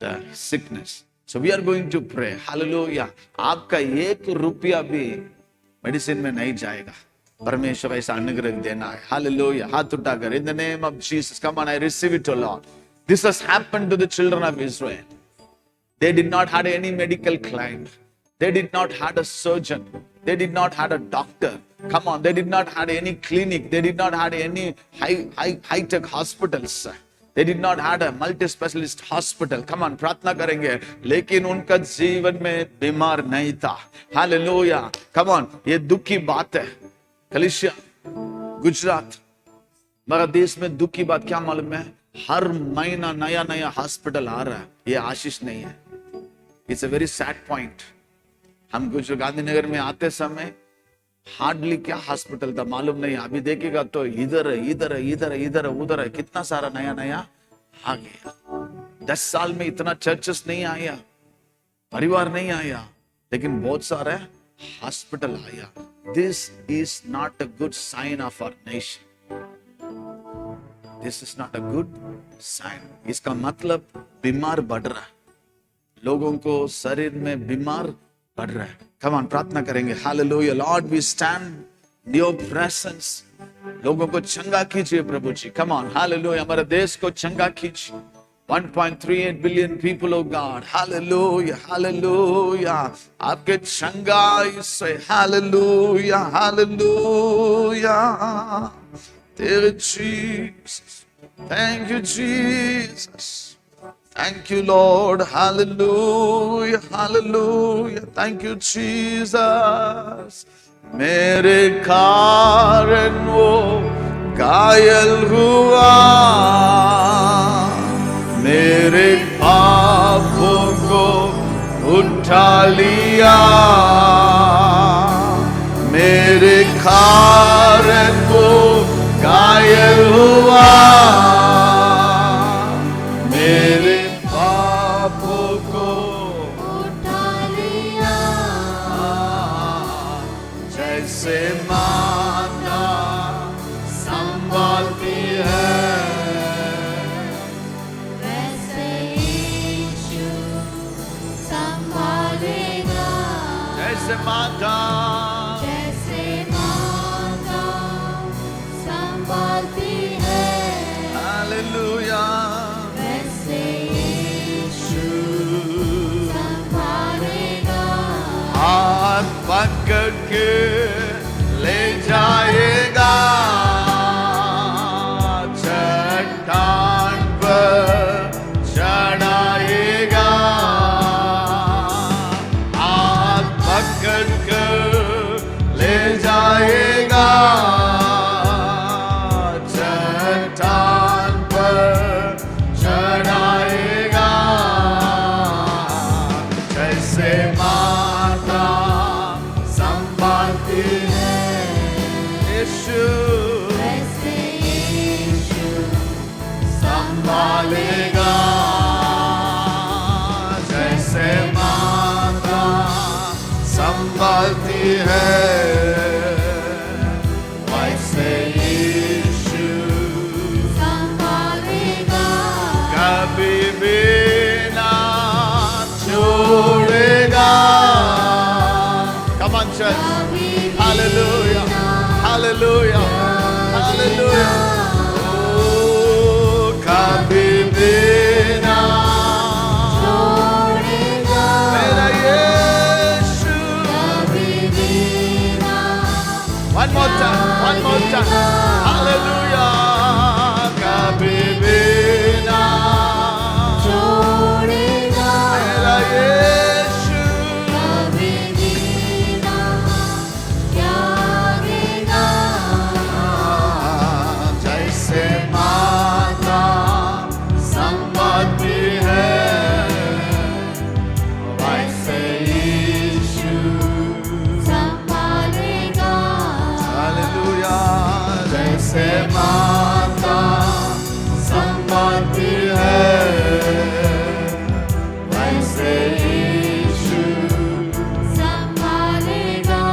Speaker 1: the sickness. So we are going to pray. Hallelujah. आपका 1 रुपया भी मेडिसिन में नहीं जाएगा. परमेश्वर ऐसा अनुग्रह देना है. Hallelujah. हाथ उठाकर, in the name of Jesus, come on, I receive it, O Lord. This has happened to the children of Israel. They did not have any medical claim. They did not have a surgeon. They did not have a doctor. Come on, they did not have any clinic. They did not have any high-tech hospitals. They did not have a multi-specialist hospital. Come on, प्रार्थना करेंगे. लेकिन उनका जीवन में बीमार नहीं था. Hallelujah. Come on, ये दुख की बात है. कलिसिया, गुजरात, हमारा देश में दुख की बात क्या मालूम है? हर महीना नया नया हॉस्पिटल आ रहा है. ये आशीष नहीं है. It's a very sad point. हम गुजरात गांधीनगर में आते समय हार्डली क्या हॉस्पिटल था मालूम नहीं. अभी देखेगा तो इधर उधर कितना सारा नया नया आ गया. 10 साल में इतना चर्चेस नहीं आया, परिवार नहीं आया, लेकिन बहुत सारे हॉस्पिटल आया. This is not a good sign of our nation. This is not a good sign. इसका मतलब बीमार बढ़ रहा है, लोगों को शरीर में बीमार बढ़ रहा है. Come on, प्रार्थना करेंगे. Hallelujah. Lord, we stand in your presence. लोगों को चंगा कीजिए प्रभु जी. Come on, hallelujah. हमारे देश को चंगा कीजिए. 1.38 billion people, oh God. Hallelujah, hallelujah. आपके चंगाई से hallelujah, hallelujah. Dear Jesus. Thank you, Jesus. Thank you, Lord. Hallelujah, hallelujah. Thank you, Jesus. मेरे कारण वो घायल हुआ, मेरे पापों को उठा लिया, मेरे कारण वो घायल हुआ, मेरे पापों को
Speaker 3: उठा लिया।
Speaker 1: जैसे माता संभालती है,
Speaker 3: वैसे यीशु संभालेगा।
Speaker 1: जैसे माता
Speaker 3: जैसे माता संभालती है,
Speaker 1: हालेलुया,
Speaker 3: वैसे यीशु संभालेगा।
Speaker 1: हाथ पकड़ के ले जाएगा, चट्टान पर चढ़ाएगा, हाथ पकड़ कर ले जाएगा, चट्टान पर चढ़ाएगा, जैसे माता संभालती है, यीशु
Speaker 3: वैसे यीशु
Speaker 1: संभालेगा, जैसे माता संभालती है, वैसे यीशु
Speaker 3: संभालेगा।
Speaker 1: कभी भी ना छोड़ेगा। Come on, church. Hallelujah. Hallelujah. Hallelujah. Oh, कभी भी ना
Speaker 3: छोड़ेगा।
Speaker 1: मेरा यीशु।
Speaker 3: कभी भी ना
Speaker 1: One more time. One more time. Hallelujah. कभी भी ना
Speaker 3: छोड़ेगा।
Speaker 1: मेरा यीशु।
Speaker 3: कभी भी ना त्यागेगा।
Speaker 1: जैसे माता संभालती है, वैसे यीशु
Speaker 3: संभालेगा।
Speaker 1: हालेलुया, जैसे माता संभालती है, वैसे यीशु
Speaker 3: संभालेगा।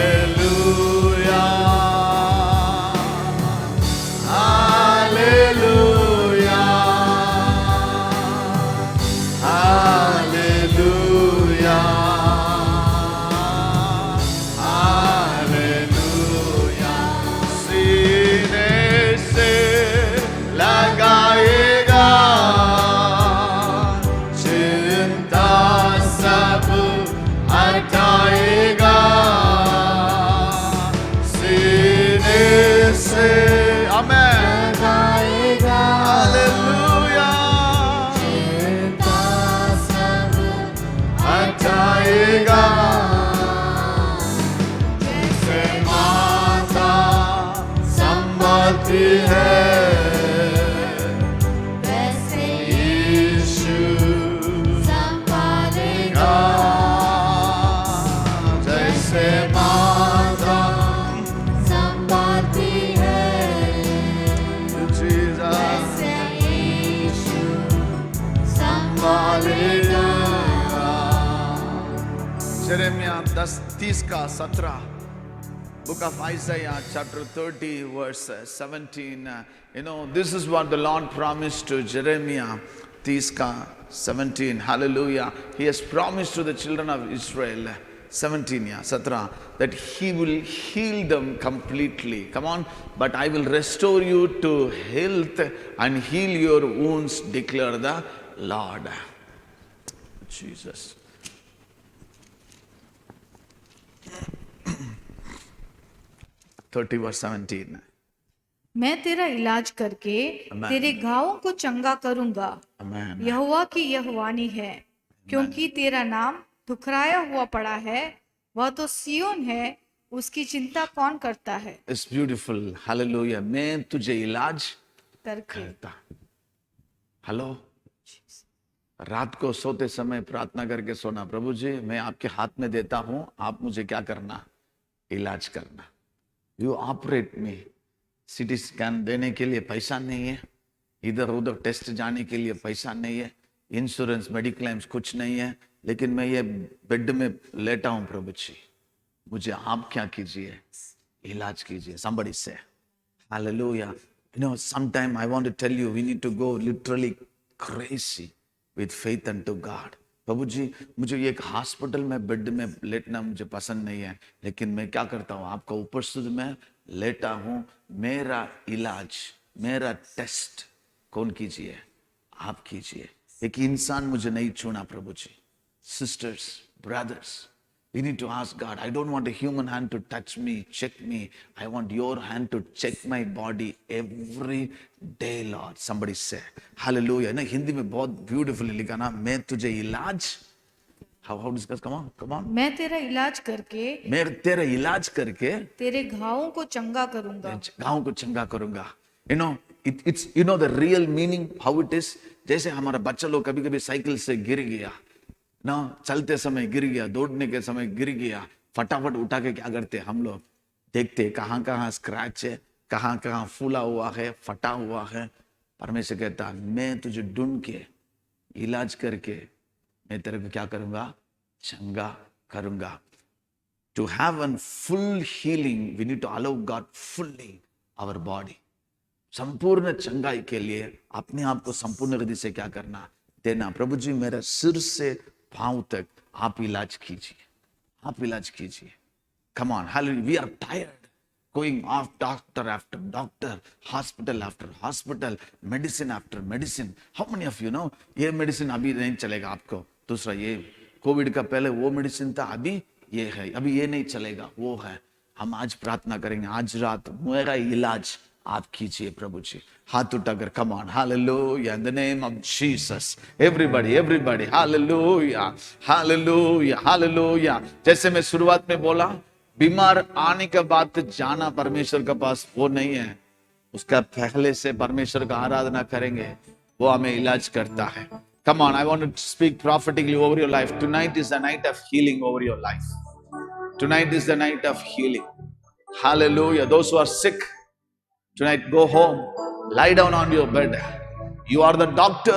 Speaker 1: हालेलुया, हालेलुया, हालेलुया, हालेलुया, सीने से लगाएगा, चिंता सब हटाएगा, सीने से आमेन,
Speaker 3: लगाएगा।
Speaker 1: हालेलुया,
Speaker 3: चिंता सब
Speaker 1: हटाएगा, जैसे माता संभालती है,
Speaker 3: वैसे
Speaker 1: यीशु
Speaker 3: संभालेगा।
Speaker 1: जैसे माता
Speaker 3: संभालती है,
Speaker 1: जीसस
Speaker 3: वैसे यीशु संभालेगा।
Speaker 1: Jeremiah 10:30 का 17, book of Isaiah chapter 30 verse 17. You know, this is what the Lord promised to Jeremiah 30 का 17. Hallelujah. He has promised to the children of Israel 17, yeah, 17, that he will heal them completely. Come on, but I will restore you to health and heal your wounds, declare the Lord. Jesus. 30 verse 17.
Speaker 2: मैं तेरा इलाज करके
Speaker 1: Amen.
Speaker 2: तेरे घावों को चंगा करूंगा,
Speaker 1: Amen.
Speaker 2: यहोवा की यह वाणी है। क्योंकि तेरा नाम ठुकराया हुआ पड़ा है, वह तो सियोन है, उसकी चिंता कौन करता है।
Speaker 1: It's beautiful. Hallelujah. मैं तुझे इलाज
Speaker 2: करके
Speaker 1: करता। हेलो, रात को सोते समय प्रार्थना करके सोना, प्रभु जी मैं आपके हाथ में देता हूं, आप मुझे क्या करना, इलाज करना। You operate me. CT scan देने के लिए पैसा नहीं है, इधर उधर टेस्ट जाने के लिए पैसा नहीं है, इंश्योरेंस मेडिक्लेम्स कुछ नहीं है, लेकिन मैं ये बेड में लेटा हूं, प्रभु जी मुझे आप क्या कीजिए, इलाज कीजिए। somebody say hallelujah. You know, sometime I want to tell you, we need to go literally crazy with faith unto God. प्रभु जी मुझे एक हॉस्पिटल में बेड में लेटना मुझे पसंद नहीं है, लेकिन मैं क्या करता हूँ, आपका उपस्थित में लेटा हूँ, मेरा इलाज, मेरा टेस्ट कौन कीजिए, आप कीजिए। एक इंसान मुझे नहीं चुना प्रभु जी। Sisters, brothers, we need to ask God, I don't want a human hand to touch me, check me. I want your hand to check my body every day, Lord. Somebody say, hallelujah. ना हिंदी में बहुत beautifully लिखा ना, मैं तुझे इलाज, how discuss, come on.
Speaker 2: मैं तेरा इलाज करके
Speaker 1: मैं तेरा इलाज करके
Speaker 2: तेरे घावों को चंगा करूंगा।
Speaker 1: गाँव को चंगा करूंगा। You know, it's you know the real meaning how it is. जैसे हमारा बच्चा लोग कभी कभी साइकिल से गिर गया ना, चलते समय गिर गया, दौड़ने के समय गिर गया, फटाफट उठा के क्या करते हम लोग, देखते कहाँ कहाँ स्क्रैच है, कहाँ कहाँ फूला हुआ है, फटा हुआ है। परमेश्वर कहता मैं तुझे ढूंढ के इलाज करके मैं तेरे को क्या करूंगा, चंगा करूंगा। To have a full healing, we need to allow God fully our body. संपूर्ण चंगाई के लिए अपने आप को संपूर्ण गति से क्या करना, देना। प्रभु जी मेरा सिर से पांव तक आप इलाज कीजिए, आप इलाज कीजिए। Come on, hallelujah. We are tired going off doctor after doctor, hospital after hospital, medicine after medicine. How many of you know ये मेडिसिन अभी नहीं चलेगा आपको, दूसरा ये कोविड का पहले वो मेडिसिन था, अभी ये है, अभी ये नहीं चलेगा, वो है। हम आज प्रार्थना करेंगे, आज रात मेरा इलाज आप कीजिए प्रभु जी। हाथ उठाकर come on, hallelujah, in the name of Jesus. Everybody, hallelujah, hallelujah, hallelujah. जैसे मैं शुरुआत में बोला, बीमार आने के बाद जाना परमेश्वर के पास वो नहीं है, उसका पहले से परमेश्वर का आराधना करेंगे, वो हमें इलाज करता है। Come on, I want to speak prophetically over your life. Tonight is the night of healing over your life. Tonight is the night of healing. Hallelujah. Those who are sick, tonight go home, lie down on your bed. You are the doctor,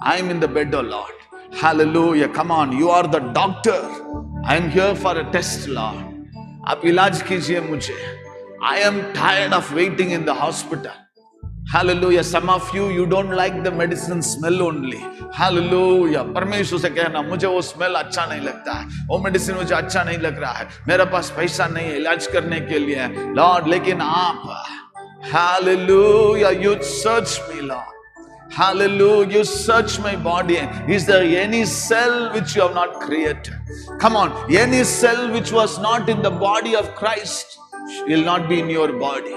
Speaker 1: I am in the bed, oh Lord. Hallelujah. Come on, you are the doctor, I am here for a test, Lord. आप इलाज कीजिए मुझे. I am tired of waiting in the hospital. Hallelujah. Some of you don't like the medicine smell only. Hallelujah. परमेश्वर से कहना मुझे वो smell अच्छा नहीं लगता है, वो मेडिसिन मुझे अच्छा नहीं लग रहा है, मेरे पास पैसा नहीं है इलाज करने के लिए लॉर्ड, लेकिन आप Hallelujah, you search me, Lord. Hallelujah, you search my body. Is there any cell which you have not created? Come on, any cell which was not in the body of Christ will not be in your body.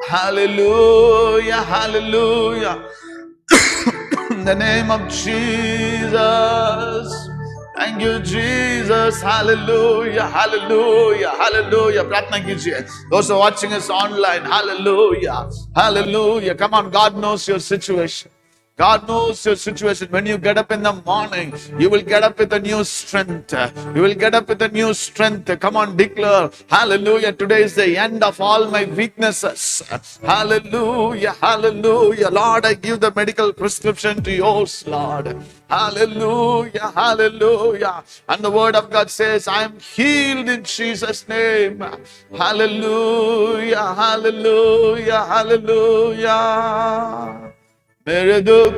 Speaker 1: Hallelujah, hallelujah. In the name of Jesus. Thank you, Jesus. Hallelujah, hallelujah, hallelujah. प्रार्थना कीजिए. Those who are watching us online, hallelujah, hallelujah. Come on, God knows your situation. God knows your situation. When you get up in the morning, you will get up with a new strength. You will get up with a new strength. Come on, declare, hallelujah. Today is the end of all my weaknesses. Hallelujah, hallelujah. Lord, I give the medical prescription to yours, Lord. Hallelujah, hallelujah. And the word of God says, I am healed in Jesus' name. Hallelujah, hallelujah, hallelujah. मेरे दुख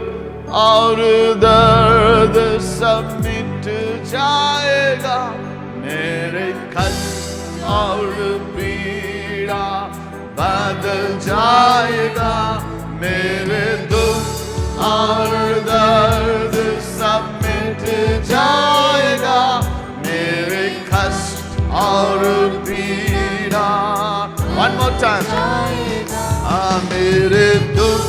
Speaker 1: और दर्द सब मिट जाएगा, मेरे कष्ट और पीड़ा बदल जाएगा, मेरे दुख और दर्द सब मिट जाएगा, मेरे कष्ट और पीड़ा। One more time. मेरे दुख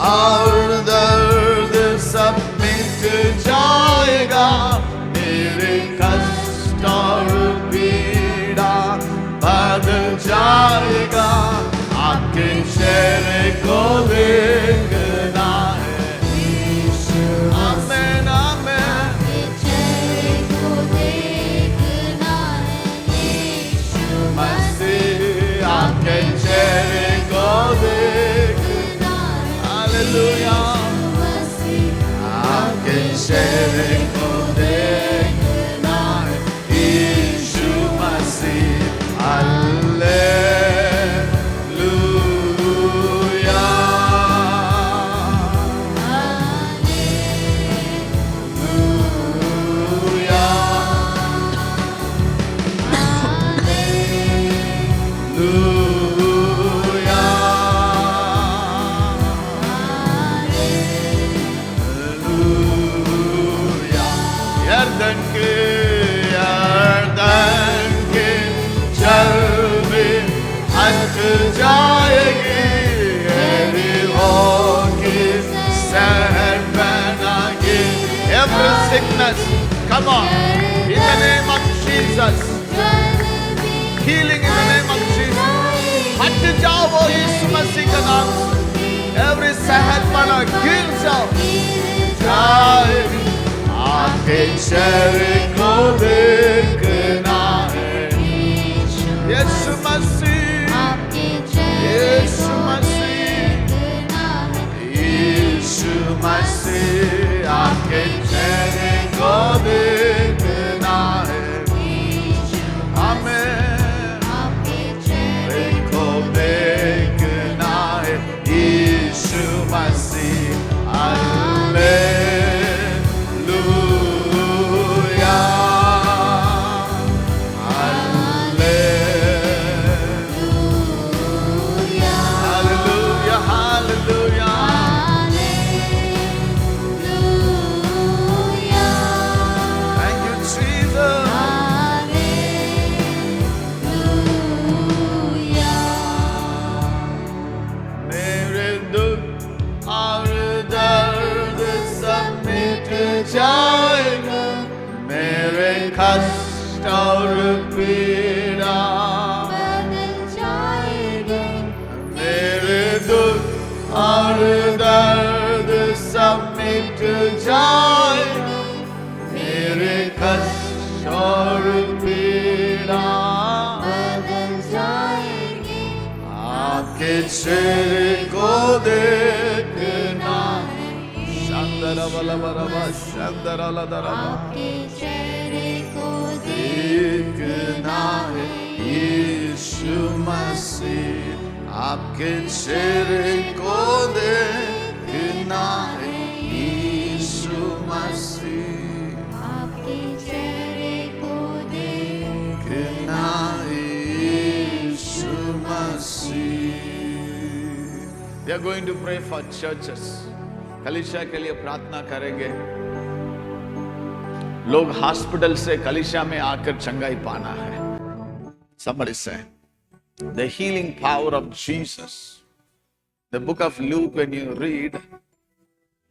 Speaker 1: और दर्द सब मिट जाएगा, मेरे कष्ट और पीड़ा बदल जाएगा, आपके चेहरे को देखना है यीशु। आमेन आमेन।
Speaker 3: आपके चेहरे को देखना है यीशु
Speaker 1: मसीह, आपके चेहरे को देखना है। हालेलुया। आपके चेहरे को देखना है यीशु मसीह। Hallelujah. Every sickness, come on, in the name of Jesus, healing in the name of Jesus, हट जाओ वो यीशु मसीह का नाम से, every सहतपना गिर जाओ, आपके चेहरे को देखना है यीशु मसीह, यीशु मसीह, यीशु मसीह, आपके चेहरे को देखना है, हमें आपके चेहरे को देखना है यीशु मसीह। हालेलुया। कष्ट और पीड़ा
Speaker 3: बदल जाएगा,
Speaker 1: मेरे दुख और दर्द सब मिट जाएगा, मेरे कष्ट और पीड़ा
Speaker 3: बदल जाएगी,
Speaker 1: आपके चेहरे को देखना है, शांदरा बला बरबा शांदरा लदरबा,
Speaker 3: आपके चेहरे को
Speaker 1: देखना है यीशु मसीह, आपके चेहरे को देखना है यीशु मसीह,
Speaker 3: आपके चेहरे को
Speaker 1: देखना है यीशु मसीह। We are going to pray for churches. कलीसिया के लिए प्रार्थना करेंगे। लोग हॉस्पिटल से कलीसिया में आकर चंगाई पाना है। Somebody say, the healing power of Jesus. The book of Luke, when you read,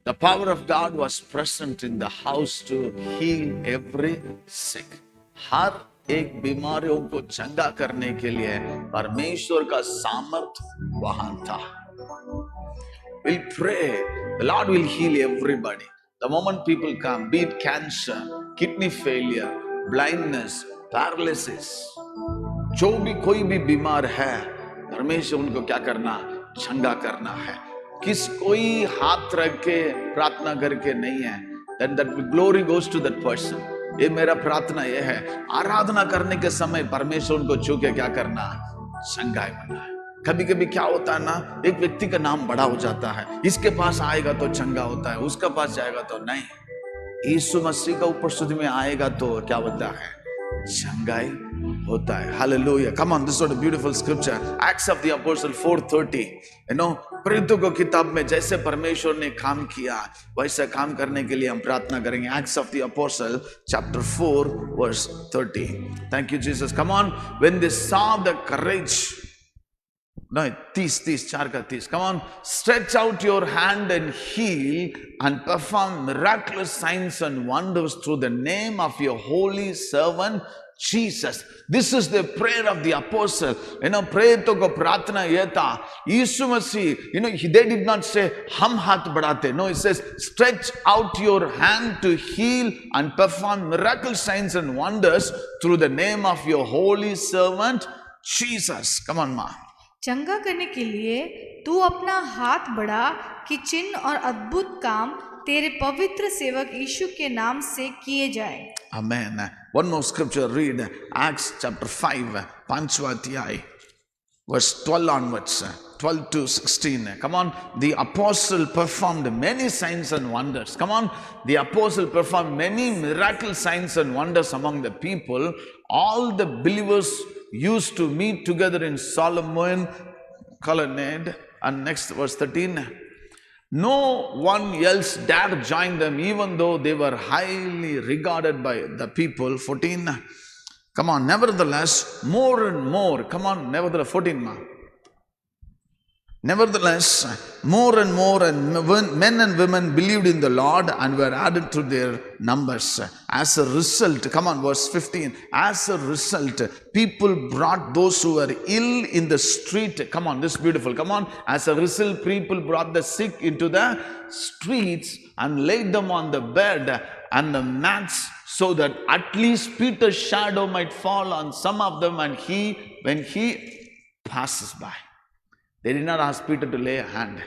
Speaker 1: the power of God was present in the house to heal every sick. हर एक बीमारियों को चंगा करने के लिए परमेश्वर का सामर्थ वहां था। We'll pray, the Lord will heal everybody. The moment people come, be it cancer, kidney failure, blindness, paralysis, जो भी कोई भी बीमार है, परमेश्वर उनको क्या करना, चंगा करना है। किस कोई हाथ रख के प्रार्थना करके नहीं है, then that glory goes to that person. ये मेरा प्रार्थना ये है, आराधना करने के समय परमेश्वर उनको छू के क्या करना, चंगाई करना है। कभी कभी क्या होता है ना, एक व्यक्ति का नाम बड़ा हो जाता है, इसके पास आएगा तो चंगा होता है, उसका पास जाएगा तो नहीं। यीशु मसीह का उपस्थिति में आएगा तो क्या होता है, चंगाई होता है. Hallelujah. Come on, this is what a beautiful scripture. Acts of the Apostle 4:30. प्रेरितों को किताब में जैसे परमेश्वर ने काम किया वैसा काम करने के लिए हम प्रार्थना करेंगे. Acts of the Apostle chapter 4 verse 30. Thank you Jesus. Come on, when they saw the courage. No, 30, 4 का 30. Come on, stretch out your hand and heal and perform miraculous signs and wonders through the name of your holy servant Jesus. This is the prayer of the apostle. प्रेरितों को प्रार्थना यह था. यीशु मसीह, they did not say हम हाथ बढ़ाते. No, it says stretch out your hand to heal and perform miraculous signs and wonders through the name of your holy servant Jesus. Come on, ma.
Speaker 2: चंगा करने के लिए तू अपना हाथ बढ़ा कि चिन्ह और अद्भुत काम तेरे पवित्र सेवक यीशु के नाम से किए जाए.
Speaker 1: Amen. One more scripture, read Acts chapter 5, Panchva Adhyay, verse 12 onwards, 12 to 16. Come on, the apostle performed many signs and wonders. Come on, the apostle performed many miracle signs and wonders among the people. All the believers used to meet together in Solomon colonnade. And next verse 13. No one else dared join them, even though they were highly regarded by the people. 14. Come on, nevertheless, more and more. Come on, nevertheless, 14 ma. Nevertheless, more and more men and women believed in the Lord and were added to their numbers. As a result, come on, verse 15. As a result, people brought those who were ill in the street. Come on, this is beautiful. Come on. As a result, people brought the sick into the streets and laid them on the bed and the mats, so that at least Peter's shadow might fall on some of them and when he passes by. They did not ask Peter to lay a hand.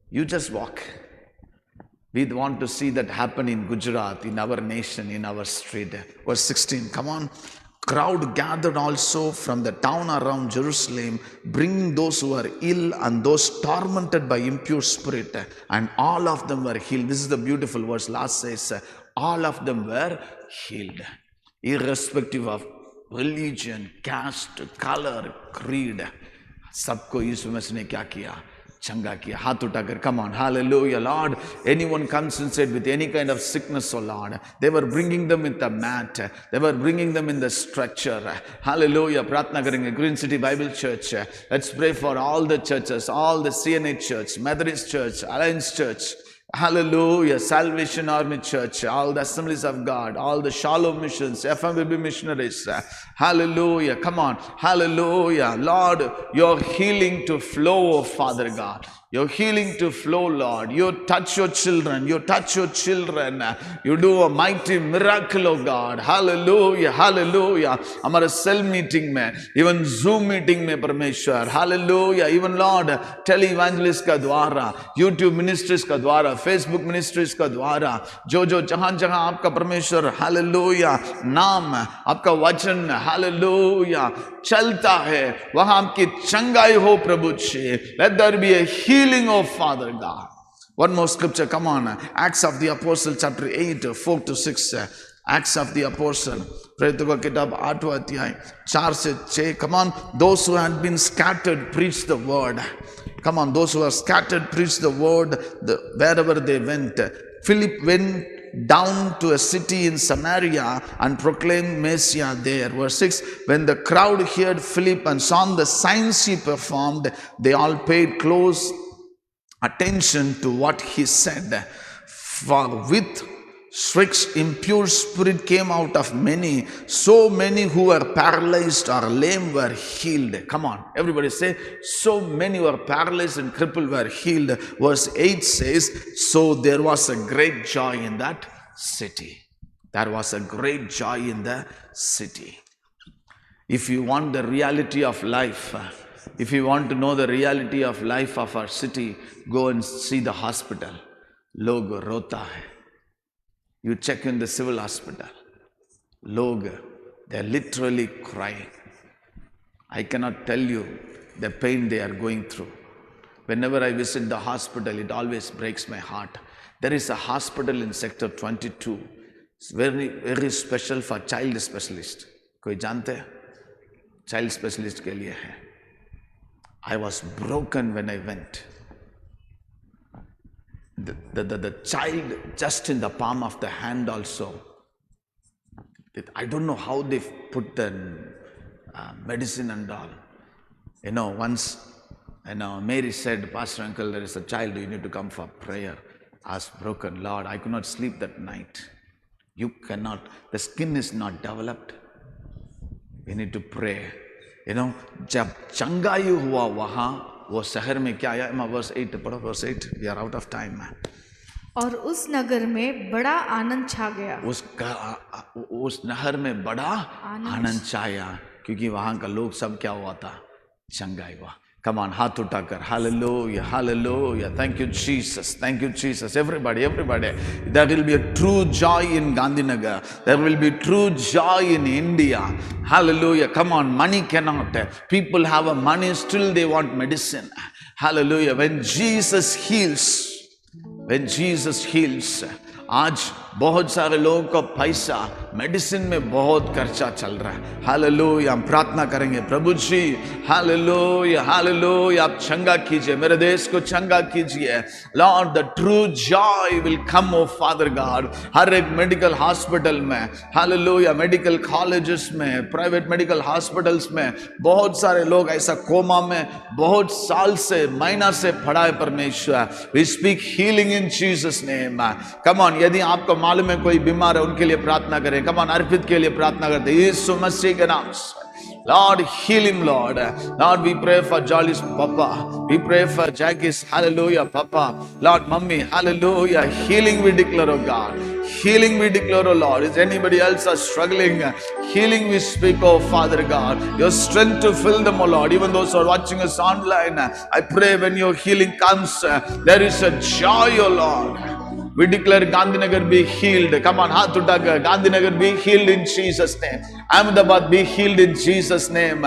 Speaker 1: You just walk. We want to see that happen in Gujarat, in our nation, in our street. Verse 16, come on. Crowd gathered also from the town around Jerusalem, bringing those who were ill and those tormented by impure spirit, and all of them were healed. This is the beautiful verse. Last says, all of them were healed, irrespective of religion, caste, color, creed. सबको यीशु मसीह ने क्या किया? चंगा किया. हाथ उठाकर, come on, hallelujah, Lord. Anyone comes inside with any kind of sickness, oh Lord, they were bringing them in the mat, they were bringing them in the stretcher. Hallelujah. प्रार्थना करेंगे. Green City Bible Church, let's pray for all the churches, all the CNA Church, Methodist Church, Alliance Church, hallelujah, Salvation Army Church, all the Assemblies of God, all the Shalom missions, FMBB missionaries, hallelujah, come on, hallelujah, Lord, your healing to flow, oh Father God. Your healing to flow, Lord. You touch your children. You touch your children. You do a mighty miracle, oh God. Hallelujah, hallelujah. हमारे cell meeting में, even Zoom meeting में परमेश्वर, hallelujah. Even Lord, tele-evangelist का द्वारा, YouTube ministries का द्वारा, Facebook ministries का द्वारा, जो जहाँ आपका परमेश्वर, hallelujah, नाम, आपका वचन, hallelujah, चलता है, वहाँ आपकी चंगाई हो प्रभु जी. Let there be a healing, oh Father God. One more scripture, come on. Acts of the Apostle chapter 8, 4 to 6. Acts of the Apostle. प्रेरितों का किताब 8वां अध्याय 4 से 6. Come on. Those who had been scattered preach the word. Come on. Those who are scattered preach the word wherever they went. Philip went down to a city in Samaria and proclaimed Messiah there. Verse 6, when the crowd heard Philip and saw the signs he performed, they all paid close attention to what he said. For with shrieks impure spirit came out of many, so many who were paralyzed or lame were healed. Come on, everybody say, so many who were paralyzed and crippled were healed. Verse 8 says, so there was a great joy in that city. There was a great joy in the city. If you want the reality of life, if you want to know the reality of life of our city, go and see the hospital. Log rota hai. You check in the civil hospital. Log, they're literally crying. I cannot tell you the pain they are going through. Whenever I visit the hospital, it always breaks my heart. There is a hospital in Sector 22. It's very, very special for child specialist. कोई जानते हैं? Child specialist के लिए है. I was broken when I went. The child just in the palm of the hand also. I don't know how they put the medicine and all. Once, Mary said, Pastor Uncle, there is a child, you need to come for prayer. I was broken. Lord, I could not sleep that night. You cannot, the skin is not developed. We need to pray. जब चंगाई हुआ वहां वो शहर में क्या आया? verse 8 पढ़ो, verse 8. We are out of time.
Speaker 2: और उस नगर में बड़ा आनंद छा गया.
Speaker 1: उस नहर में बड़ा आनंद छाया क्योंकि वहां का लोग सब क्या हुआ था? चंगाई हुआ. Come on, हाथ उठाकर hallelujah, hallelujah. Thank you, Jesus. Thank you, Jesus. Everybody. There will be a true joy in Gandhinagar. There will be true joy in India. Hallelujah. Come on, money cannot. People have a money, still they want medicine. Hallelujah. When Jesus heals, आज बहुत सारे लोगों का पैसा medicine में बहुत खर्चा चल रहा है. हालेलुया. हम प्रार्थना करेंगे, प्रभु जी हालेलुया, हालेलुया, आप चंगा कीजिए, मेरे देश को चंगा कीजिए. Lord, the true joy will come, O father God. हर एक मेडिकल हॉस्पिटल में, हालेलुया, मेडिकल कॉलेजेस में, प्राइवेट मेडिकल हॉस्पिटल्स में बहुत सारे लोग ऐसा कोमा में बहुत साल से, महीना से पड़ा है. परमेश्वर, we speak healing in Jesus name. Come on, यदि आपको मालूम है कोई बीमार है, उनके लिए प्रार्थना करें. कम ऑन, अर्पित के लिए प्रार्थना करते हैं यीशु मसीह के नाम से. Lord, heal him, Lord. Lord, we pray for Jolly's Papa. We pray for Jackie's, hallelujah, Papa. Lord, Mummy, hallelujah. Healing we declare, oh God. Healing we declare, oh Lord. Is anybody else are struggling? Healing we speak, oh Father God. Your strength to fill them, oh Lord. Even those who are watching us online, I pray when your healing comes, there is a joy, oh Lord. We declare Gandhinagar be healed. Come on, हाथ उठाकर, Gandhinagar be healed in Jesus' name. Ahmedabad be healed in Jesus' name.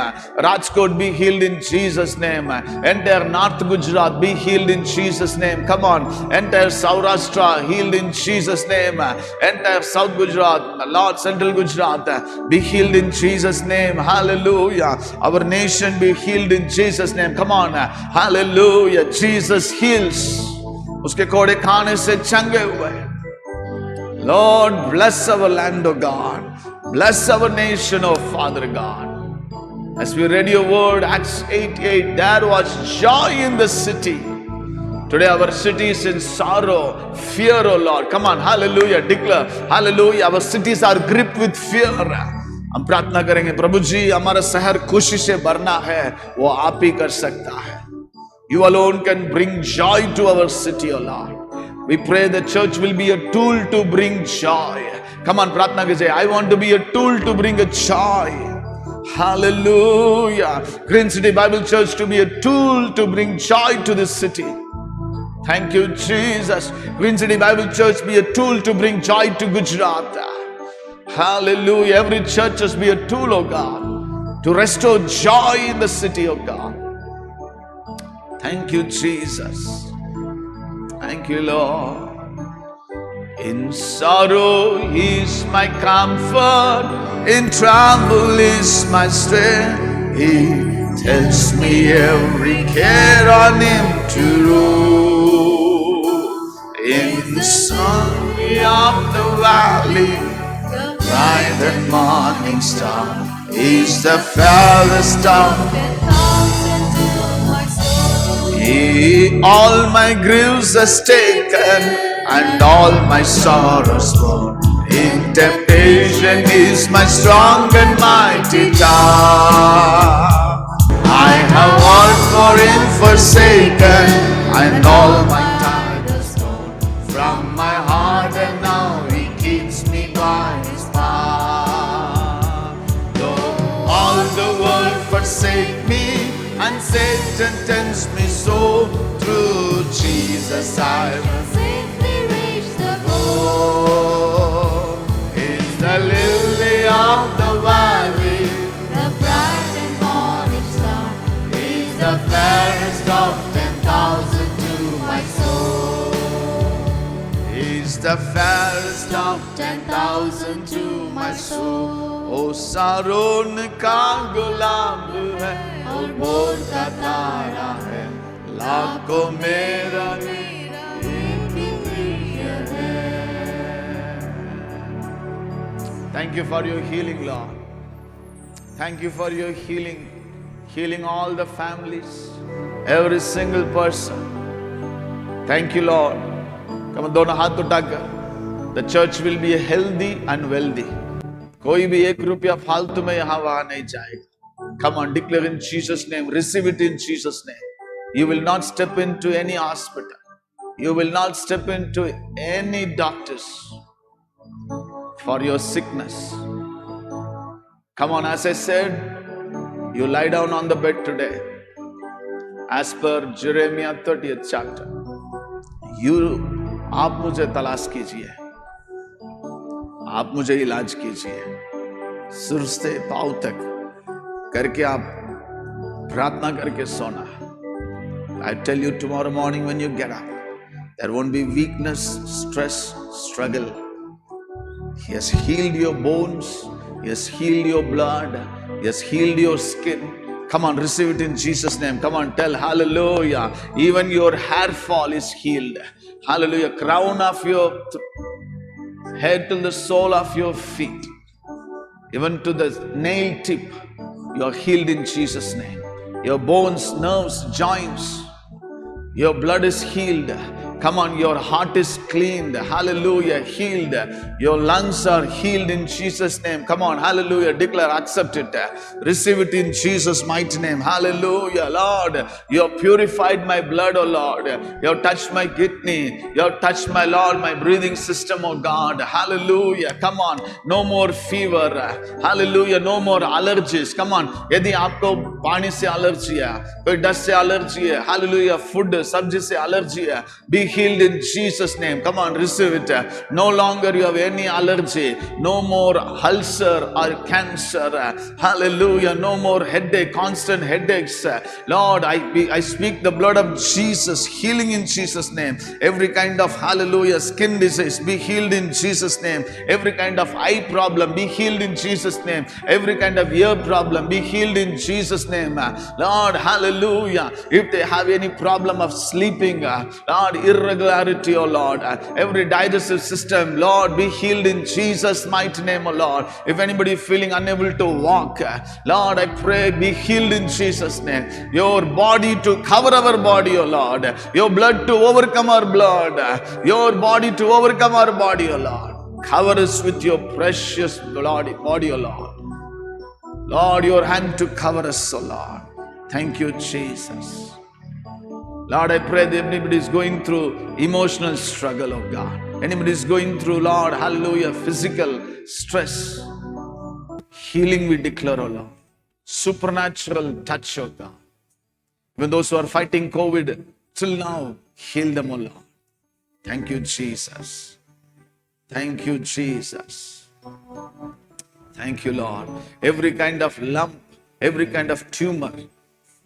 Speaker 1: Rajkot be healed in Jesus' name. Entire North Gujarat be healed in Jesus' name. Come on, entire Saurashtra healed in Jesus' name. Entire South Gujarat, Lord, Central Gujarat be healed in Jesus' name. Hallelujah. Our nation be healed in Jesus' name. Come on, hallelujah. Jesus heals. उसके कोड़े खाने से चंगे हुए. Lord, bless our land, O God. Bless our nation, O Father God. As we read your word, Acts 8:8, there was joy in the city. Today our city is in sorrow, fear, O Lord. Come on, hallelujah, declare, hallelujah. Our cities are gripped with fear. हम प्रार्थना करेंगे, प्रभु जी हमारा शहर खुशी से भरना है, वो आप ही कर सकता है. You alone can bring joy to our city, O Lord. We pray the church will be a tool to bring joy. Come on, प्रार्थना कीजिए. I want to be a tool to bring a joy. Hallelujah. Green City Bible Church to be a tool to bring joy to this city. Thank you, Jesus. Green City Bible Church be a tool to bring joy to Gujarat. Hallelujah. Every church must be a tool, O God, to restore joy in the city, O God. Thank you, Jesus. Thank you, Lord. In sorrow is my comfort, in trouble is my strength. He tells me every care on him to roll. In the sunny of the valley, the bright and morning star is the fairest of He all my griefs has taken and all my sorrows borne. In temptation is my strong and mighty tower. I have all for him forsaken and all my titles torn from my heart, and now he keeps me by his power. Though all the world forsake me and Satan tempts me so, through Jesus I will
Speaker 3: safely reach the
Speaker 1: go. Is the lily of the valley,
Speaker 3: The bright and morning star
Speaker 1: is the fairest of
Speaker 3: 10,000 to my soul.
Speaker 1: Is the fairest of 10,000 to my soul. ओ सारोन का गुलाब है और मोर का तारा है, लाखों मेरा Thank you for your healing, Lord. Thank you for your healing. Healing all the families, every single person. Thank you, Lord. Come on, दोनों हाथ उठाकर. The church will be healthy and wealthy. कोई भी एक रुपया फालतू में यहाँ वहाँ नहीं जाएगा. Come on, declare in Jesus' name. Receive it in Jesus' name. You will not step into any hospital. You will not step into any doctors for your sickness. Come on, as I said, you lie down on the bed today. As per Jeremiah 30th chapter, आप मुझे तलाश कीजिए, आप मुझे इलाज कीजिए, सिर से पांव तक करके आप प्रार्थना करके सोना. I tell you, tomorrow morning when you get up, there won't be weakness, stress, struggle. He has healed your bones. He has healed your blood. He has healed your skin. Come on, receive it in Jesus' name. Come on, tell hallelujah. Even your hair fall is healed. Hallelujah. Crown of your head till the sole of your feet, even to the nail tip, you are healed in Jesus' name. Your bones, nerves, joints, your blood is healed. Come on, your heart is cleaned. Hallelujah, healed. Your lungs are healed in Jesus' name. Come on, hallelujah, declare, accept it. Receive it in Jesus' mighty name. Hallelujah, Lord. You have purified my blood, oh Lord. You have touched my kidney. You have touched my Lord, my breathing system, oh God. Hallelujah. Come on, no more fever. Hallelujah, no more allergies. Come on, यदि आपको पानी से allergy है, कोई dust से allergy है, hallelujah, food सब्जी से एलर्जी है, be healed in Jesus' name. Come on, receive it. No longer you have any allergy, no more ulcer or cancer. Hallelujah, no more headache, constant headaches. Lord, I speak the blood of Jesus, healing in Jesus' name. Every kind of, hallelujah, skin disease, be healed in Jesus' name. Every kind of eye problem, be healed in Jesus' name. Every kind of ear problem, be healed in Jesus' name. Lord, hallelujah. If they have any problem of sleeping, Lord, irregularity, oh Lord, every digestive system, Lord, be healed in Jesus' mighty name, oh Lord. If anybody feeling unable to walk, Lord, I pray, be healed in Jesus' name. Your body to cover our body, oh Lord. Your blood to overcome our blood. Your body to overcome our body, oh Lord. Cover us with your precious body, oh Lord. Lord, your hand to cover us, oh Lord. Thank you, Jesus. Lord, I pray that anybody is going through emotional struggle, oh God. Anybody is going through, Lord, hallelujah, physical stress. Healing we declare, oh Lord. Supernatural touch, oh God. Even those who are fighting COVID, till now, heal them, oh Lord. Thank you, Jesus. Thank you, Jesus. Thank you, Lord. Every kind of lump, every kind of tumor,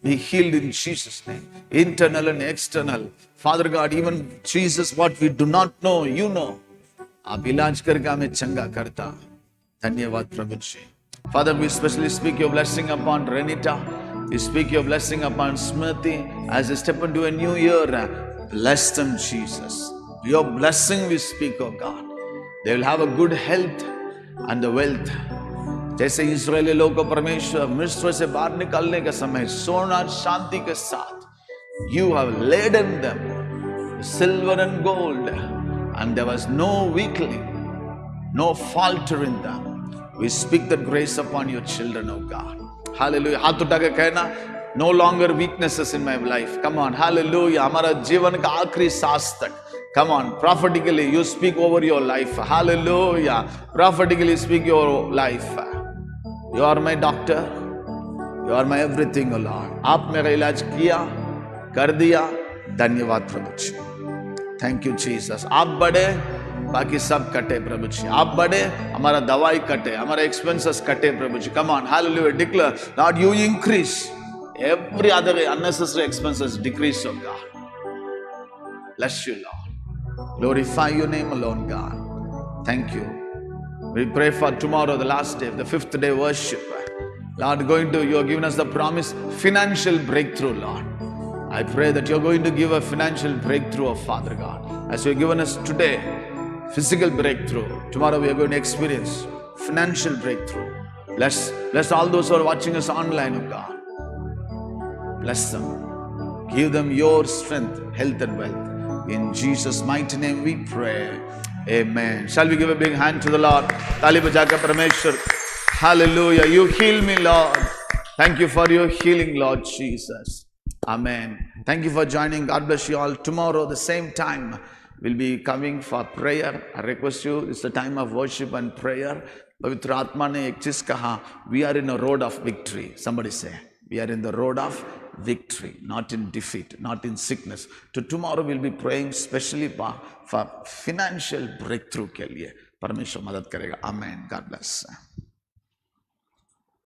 Speaker 1: be healed in Jesus' name. Internal and external. Father God, even Jesus, what we do not know, you know. आप इलाज करके हमें चंगा करता. धन्यवाद प्रभु जी. Father, we especially speak your blessing upon Renita. We speak your blessing upon Smriti. As they step into a new year, bless them, Jesus. Your blessing we speak, oh God. They will have a good health and the wealth. जैसे इस्राएली लोग को परमेश्वर मिस्र से बाहर निकालने के समय सोना और शांति के साथ you have laden them with silver and gold and there was no weakling, no falter in them. We speak that grace upon your children, oh God. Hallelujah. हाथ उठा के कहना, no longer weaknesses in my life. Come on, hallelujah. हमारा जीवन का आखिरी सांस तक. Come on, prophetically you speak over your life. Hallelujah. Prophetically speak your life. You are my doctor. You are my everything, O Lord. आप मेरा इलाज किया, कर दिया. धन्यवाद प्रभु जी. Thank you, Jesus. आप बढ़े, बाकी सब कटे प्रभु जी. आप बढ़े, हमारा दवाई कटे, हमारा expenses कटे प्रभु जी. Come on, hallelujah. Declare, Lord, you increase. Every other unnecessary expenses decrease, oh God. Bless you, Lord. Glorify your name alone, God. Thank you. We pray for tomorrow, the last day, the fifth day worship. Lord, you have given us the promise, financial breakthrough, Lord. I pray that you're going to give a financial breakthrough, of Father God. As you've given us today, physical breakthrough. Tomorrow we are going to experience financial breakthrough. Bless all those who are watching us online, oh God. Bless them. Give them your strength, health and wealth. In Jesus' mighty name we pray. Amen. Shall we give a big hand to the Lord? Tali bajaka Parameshwar. Hallelujah. You heal me, Lord. Thank you for your healing, Lord Jesus. Amen. Thank you for joining. God bless you all. Tomorrow, the same time, we'll be coming for prayer. I request you, it's the time of worship and prayer. Pavitra Atma ne ek cheez kaha, we are in a road of victory. Somebody say, we are in the road of victory, not in defeat, not in sickness. So tomorrow we'll be praying specially for financial breakthrough के लिए. परमेश्वर मदद करेगा. Amen. God bless.